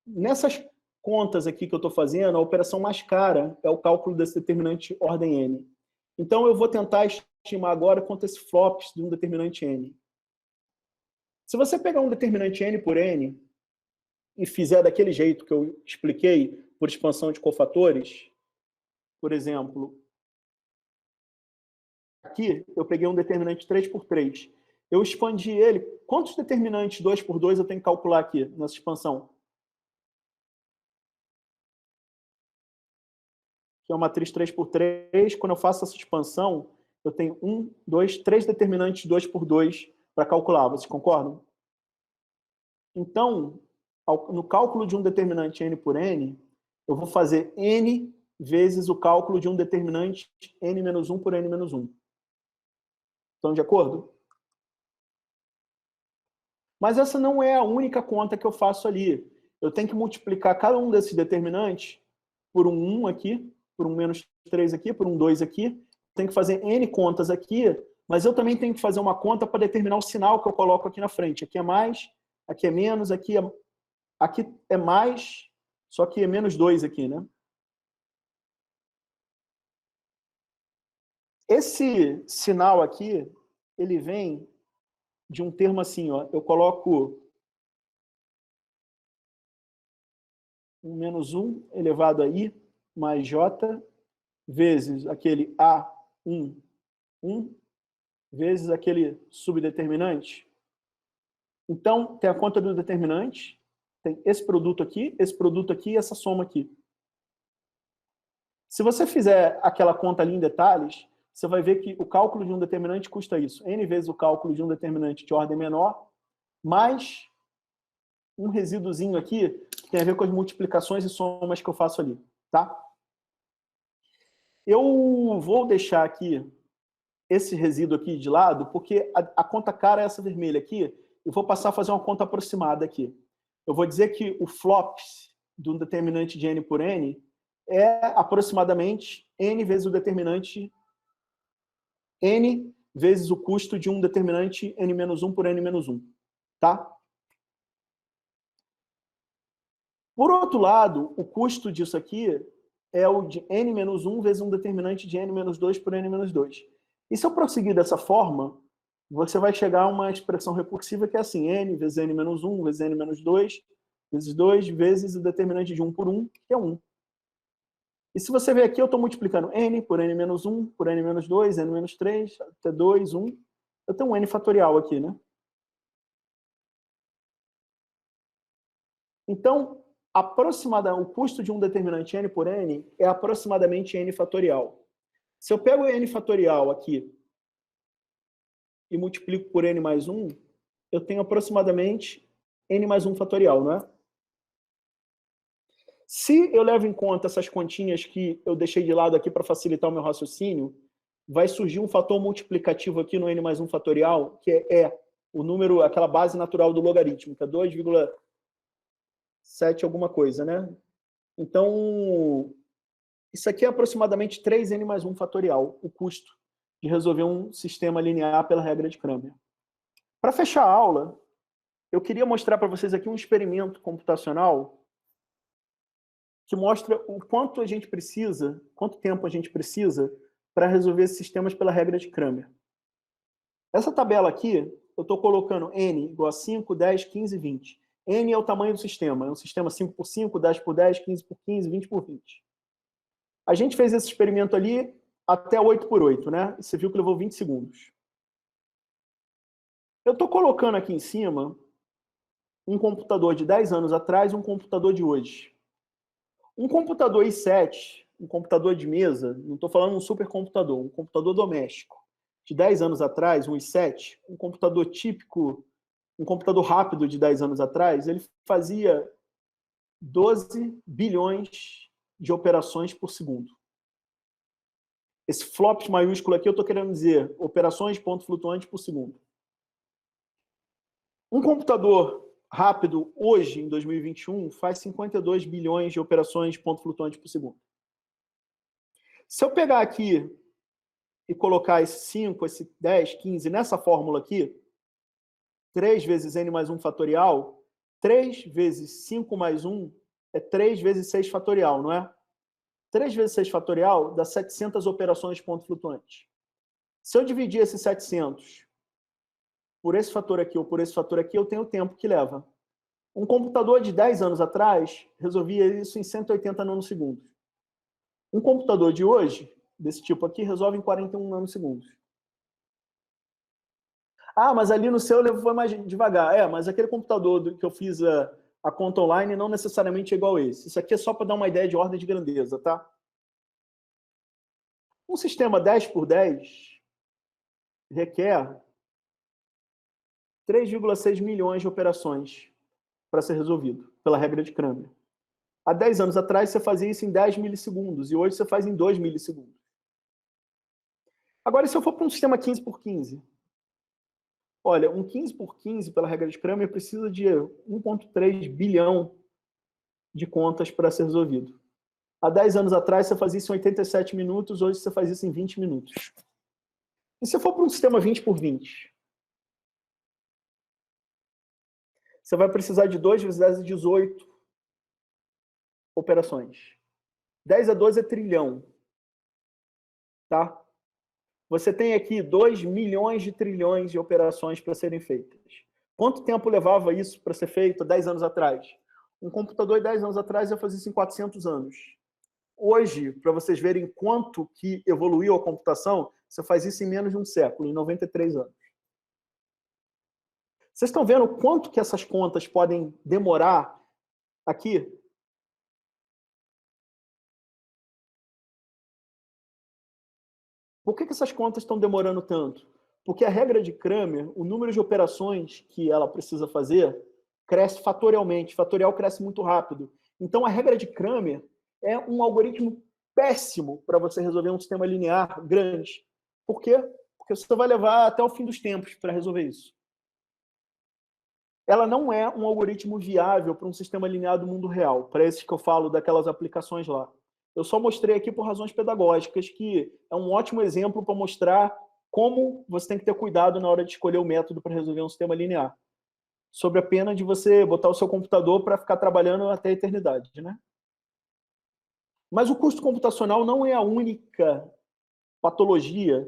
Nessas contas aqui que eu estou fazendo, a operação mais cara é o cálculo desse determinante ordem n. Então, eu vou tentar estimar agora quanto esse flops de um determinante n. Se você pegar um determinante n por n e fizer daquele jeito que eu expliquei, por expansão de cofatores, por exemplo, aqui eu peguei um determinante 3 por 3. Eu expandi ele. Quantos determinantes 2 por 2 eu tenho que calcular aqui nessa expansão? Que é uma matriz 3 por 3. Quando eu faço essa expansão, eu tenho 1, 2, 3 determinantes 2 por 2 para calcular. Vocês concordam? Então, no cálculo de um determinante n por n, eu vou fazer n vezes o cálculo de um determinante n-1 por n-1. Estão de acordo? Mas essa não é a única conta que eu faço ali. Eu tenho que multiplicar cada um desses determinantes por um 1 aqui, por um -3 aqui, por um 2 aqui. Tenho que fazer n contas aqui, mas eu também tenho que fazer uma conta para determinar o sinal que eu coloco aqui na frente. Aqui é mais, aqui é menos, aqui é mais, só que é -2 aqui, né? Esse sinal aqui, ele vem de um termo assim, ó. Eu coloco um -1 elevado a i mais j vezes aquele A1, 1, vezes aquele subdeterminante. Então, tem a conta do determinante, tem esse produto aqui e essa soma aqui. Se você fizer aquela conta ali em detalhes, você vai ver que o cálculo de um determinante custa isso. N vezes o cálculo de um determinante de ordem menor, mais um resíduozinho aqui, que tem a ver com as multiplicações e somas que eu faço ali. Tá? Eu vou deixar aqui esse resíduo aqui de lado, porque a conta cara é essa vermelha aqui, e vou passar a fazer uma conta aproximada aqui. Eu vou dizer que o flops de um determinante de n por n é aproximadamente n vezes o determinante n vezes o custo de um determinante n-1 por n-1. Tá? Por outro lado, o custo disso aqui é o de n-1 vezes um determinante de n-2 por n-2. E se eu prosseguir dessa forma, você vai chegar a uma expressão recursiva que é assim, n vezes n-1 vezes n-2 vezes 2 vezes o determinante de 1 por 1, que é 1. E se você ver aqui, eu estou multiplicando n por n-1, por n-2, n-3, até 2, 1. Eu tenho um n fatorial aqui, né? Então, o custo de um determinante n por n é aproximadamente n fatorial. Se eu pego n fatorial aqui e multiplico por n mais 1, eu tenho aproximadamente n mais 1 fatorial, não é? Se eu levo em conta essas continhas que eu deixei de lado aqui para facilitar o meu raciocínio, vai surgir um fator multiplicativo aqui no n mais 1 fatorial, que é o número, aquela base natural do logaritmo, que é 2,7 alguma coisa, né? Então, isso aqui é aproximadamente 3n mais 1 fatorial, o custo de resolver um sistema linear pela regra de Cramer. Para fechar a aula, eu queria mostrar para vocês aqui um experimento computacional que mostra o quanto a gente precisa, quanto tempo a gente precisa para resolver esses sistemas pela regra de Cramer. Essa tabela aqui, eu estou colocando n igual a 5, 10, 15, 20. N é o tamanho do sistema. É um sistema 5 por 5, 10 por 10, 15 por 15, 20 por 20. A gente fez esse experimento ali até 8 por 8, né? Você viu que levou 20 segundos. Eu estou colocando aqui em cima um computador de 10 anos atrás e um computador de hoje. Um computador i7, um computador de mesa, não estou falando um supercomputador, um computador doméstico, de 10 anos atrás, um i7, um computador típico, um computador rápido de 10 anos atrás, ele fazia 12 bilhões de operações por segundo. Esse flops maiúsculo aqui eu estou querendo dizer operações ponto flutuante por segundo. Um computador rápido, hoje, em 2021, faz 52 bilhões de operações ponto flutuante por segundo. Se eu pegar aqui e colocar esse 5, esse 10, 15 nessa fórmula aqui, 3 vezes n mais 1 fatorial, 3 vezes 5 mais 1 é 3 vezes 6 fatorial, não é? 3 vezes 6 fatorial dá 700 operações de ponto flutuante. Se eu dividir esses 700 por esse fator aqui ou por esse fator aqui, eu tenho o tempo que leva. Um computador de 10 anos atrás resolvia isso em 180 nanosegundos. Um computador de hoje, desse tipo aqui, resolve em 41 nanosegundos. Ah, mas ali no seu foi mais devagar. Mas aquele computador que eu fiz a conta online não necessariamente é igual a esse. Isso aqui é só para dar uma ideia de ordem de grandeza, tá? Um sistema 10 por 10 requer 3,6 milhões de operações para ser resolvido, pela regra de Cramer. Há 10 anos atrás, você fazia isso em 10 milissegundos, e hoje você faz em 2 milissegundos. Agora, se eu for para um sistema 15 por 15, olha, um 15 por 15, pela regra de Cramer, precisa de 1,3 bilhão de contas para ser resolvido. Há 10 anos atrás, você fazia isso em 87 minutos, hoje você faz isso em 20 minutos. E se eu for para um sistema 20 por 20? Você vai precisar de 2 vezes 10 é 18 operações. 10 a 12 é trilhão. Tá? Você tem aqui 2 milhões de trilhões de operações para serem feitas. Quanto tempo levava isso para ser feito 10 anos atrás? Um computador, 10 anos atrás, ia fazer isso em 400 anos. Hoje, para vocês verem quanto que evoluiu a computação, você faz isso em menos de um século, em 93 anos. Vocês estão vendo quanto que essas contas podem demorar aqui? Por que essas contas estão demorando tanto? Porque a regra de Cramer, o número de operações que ela precisa fazer, cresce fatorialmente. Fatorial cresce muito rápido. Então, a regra de Cramer é um algoritmo péssimo para você resolver um sistema linear grande. Por quê? Porque você vai levar até o fim dos tempos para resolver isso. Ela não é um algoritmo viável para um sistema linear do mundo real, para esses que eu falo daquelas aplicações lá. Eu só mostrei aqui por razões pedagógicas, que é um ótimo exemplo para mostrar como você tem que ter cuidado na hora de escolher o método para resolver um sistema linear. Sob a pena de você botar o seu computador para ficar trabalhando até a eternidade, né? Mas o custo computacional não é a única patologia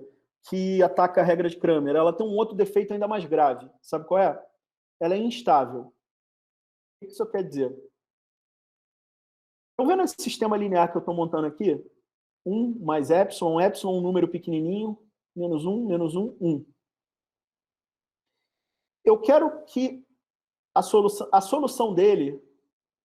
que ataca a regra de Cramer. Ela tem um outro defeito ainda mais grave. Sabe qual é? Ela é instável. O que isso quer dizer? Estão vendo esse sistema linear que eu estou montando aqui? 1 mais epsilon, epsilon um número pequenininho, menos 1, 1. Eu quero que a solução dele,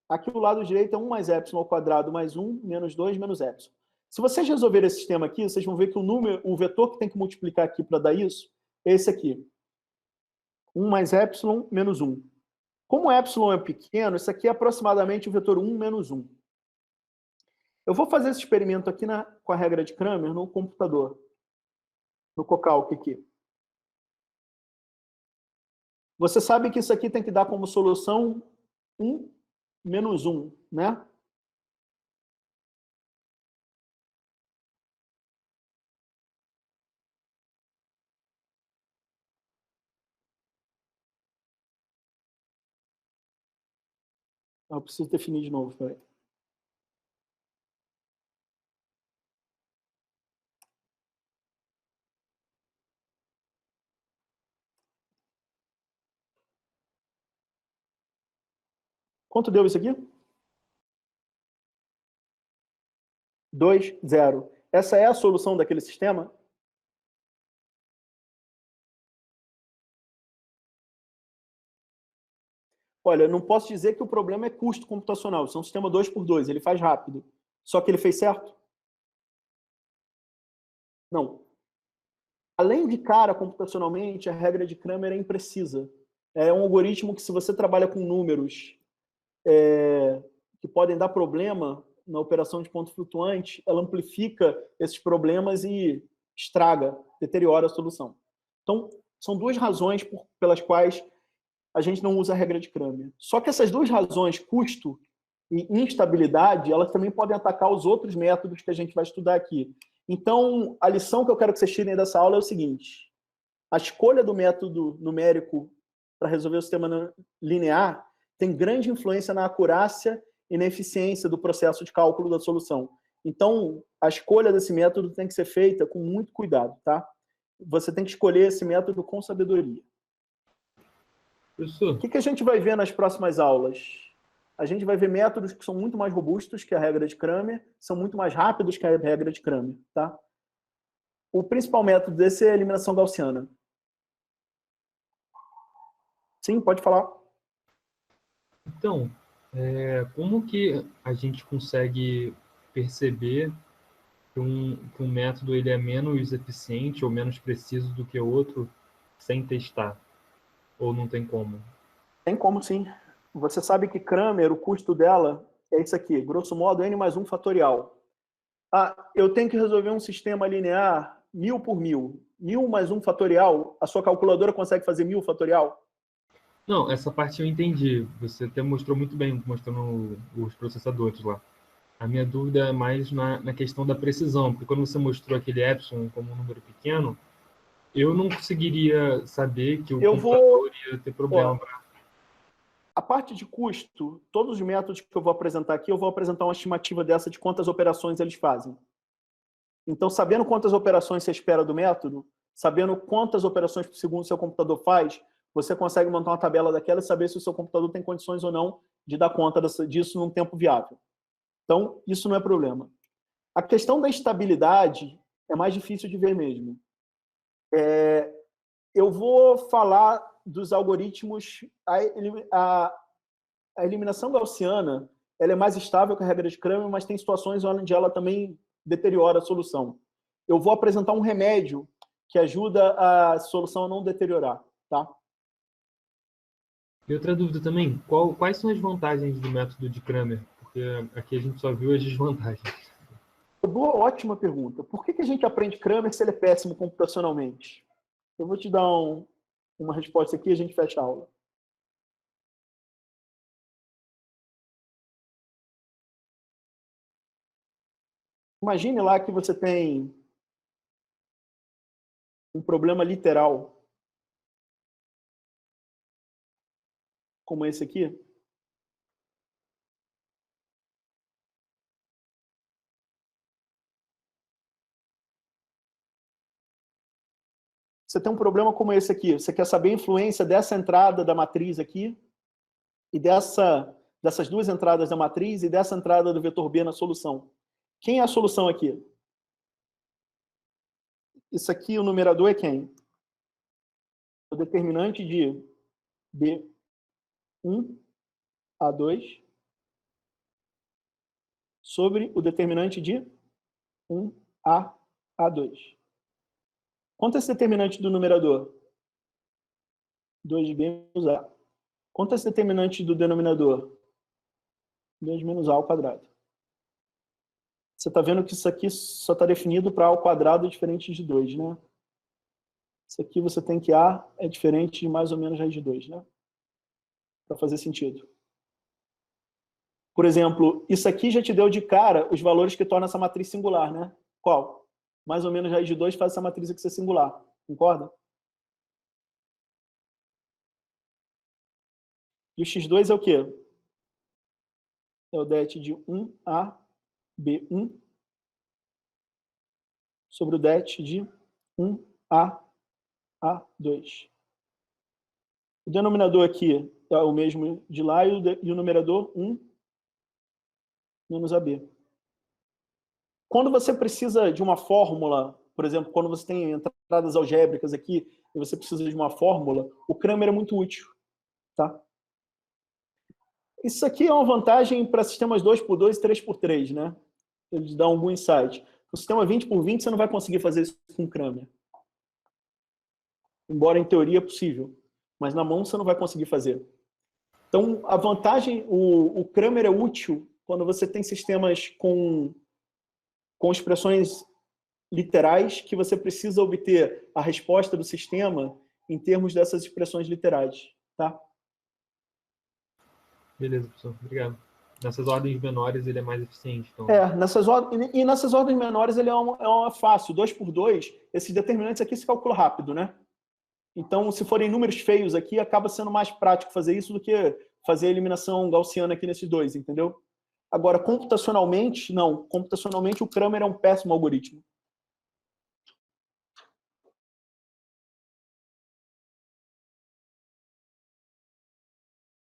aqui do lado direito é 1 mais epsilon ao quadrado mais 1, menos 2, menos epsilon. Se vocês resolverem esse sistema aqui, vocês vão ver que o vetor que tem que multiplicar aqui para dar isso é esse aqui. 1 mais epsilon, menos 1. Como epsilon é pequeno, isso aqui é aproximadamente o vetor 1 menos 1. Eu vou fazer esse experimento aqui com a regra de Cramer no computador, no Cocalc aqui. Você sabe que isso aqui tem que dar como solução 1 menos 1, né? Eu preciso definir de novo, peraí. Quanto deu isso aqui? 2, 0. Essa é a solução daquele sistema? Olha, eu não posso dizer que o problema é custo computacional. Isso é um sistema 2 por 2, ele faz rápido. Só que ele fez certo? Não. Além de cara computacionalmente, a regra de Cramer é imprecisa. É um algoritmo que, se você trabalha com números que podem dar problema na operação de ponto flutuante, ela amplifica esses problemas e estraga, deteriora a solução. Então, são duas razões pelas quais a gente não usa a regra de Cramer. Só que essas duas razões, custo e instabilidade, elas também podem atacar os outros métodos que a gente vai estudar aqui. Então, a lição que eu quero que vocês tirem dessa aula é o seguinte: a escolha do método numérico para resolver o sistema linear tem grande influência na acurácia e na eficiência do processo de cálculo da solução. Então, a escolha desse método tem que ser feita com muito cuidado, tá? Você tem que escolher esse método com sabedoria. Professor, O que a gente vai ver nas próximas aulas? A gente vai ver métodos que são muito mais robustos que a regra de Cramer, são muito mais rápidos que a regra de Cramer, tá? O principal método desse é a eliminação gaussiana. Sim, pode falar. então, como que a gente consegue perceber que um método ele é menos eficiente ou menos preciso do que o outro sem testar? Ou não tem como? Tem como, sim. Você sabe que Cramer, o custo dela é isso aqui, grosso modo, n mais 1 fatorial. Ah, eu tenho que resolver um sistema linear 1000 por 1000. 1000 mais 1 fatorial, a sua calculadora consegue fazer 1000 fatorial? Não, essa parte eu entendi. Você até mostrou muito bem, mostrando os processadores lá. A minha dúvida é mais na questão da precisão, porque quando você mostrou aquele epsilon como um número pequeno, eu não conseguiria saber que o computador ia ter problema para... A parte de custo, todos os métodos que eu vou apresentar aqui, eu vou apresentar uma estimativa dessa de quantas operações eles fazem. Então, sabendo quantas operações você espera do método, sabendo quantas operações por segundo seu computador faz, você consegue montar uma tabela daquela e saber se o seu computador tem condições ou não de dar conta disso num tempo viável. Então, isso não é problema. A questão da estabilidade é mais difícil de ver mesmo. Eu vou falar dos algoritmos... A eliminação gaussiana ela é mais estável que a regra de Cramer, mas tem situações onde ela também deteriora a solução. Eu vou apresentar um remédio que ajuda a solução a não deteriorar, tá? E outra dúvida também, quais são as vantagens do método de Cramer? Porque aqui a gente só viu as desvantagens. Boa, ótima pergunta. Por que a gente aprende Cramer se ele é péssimo computacionalmente? Eu vou te dar uma resposta aqui e a gente fecha a aula. Imagine lá que você tem um problema literal, como esse aqui. Você tem um problema como esse aqui. Você quer saber a influência dessa entrada da matriz aqui e dessas duas entradas da matriz e dessa entrada do vetor B na solução. Quem é a solução aqui? Isso aqui, o numerador é quem? O determinante de B1, A2, sobre o determinante de 1A, A2. Quanto é esse determinante do numerador? 2B menos A. Quanto é esse determinante do denominador? 2 menos A ao quadrado. Você está vendo que isso aqui só está definido para A ao quadrado diferente de 2, né? Isso aqui você tem que A é diferente de mais ou menos raiz de 2, né? Para fazer sentido. Por exemplo, isso aqui já te deu de cara os valores que tornam essa matriz singular, né? Qual? Mais ou menos raiz de 2 faz essa matriz aqui ser singular. Concorda? E o x2 é o quê? É o det de 1A, B1, sobre o det de 1A, A2. O denominador aqui é o mesmo de lá e o numerador 1 menos AB. Quando você precisa de uma fórmula, por exemplo, quando você tem entradas algébricas aqui e você precisa de uma fórmula, o Cramer é muito útil, tá? Isso aqui é uma vantagem para sistemas 2x2 e 3x3, né? Eles dão algum insight. No sistema 20x20 você não vai conseguir fazer isso com Cramer. Embora em teoria é possível, mas na mão você não vai conseguir fazer. Então, a vantagem, o Cramer é útil quando você tem sistemas com expressões literais que você precisa obter a resposta do sistema em termos dessas expressões literais, tá? Beleza, professor. Obrigado. nessas ordens menores ele é mais eficiente. Então... nessas ordens menores ele é uma fácil. 2 por 2, esses determinantes aqui se calcula rápido, né? Então, se forem números feios aqui, acaba sendo mais prático fazer isso do que fazer a eliminação gaussiana aqui nesses dois, entendeu? Agora, computacionalmente, não. Computacionalmente, o Cramer é um péssimo algoritmo.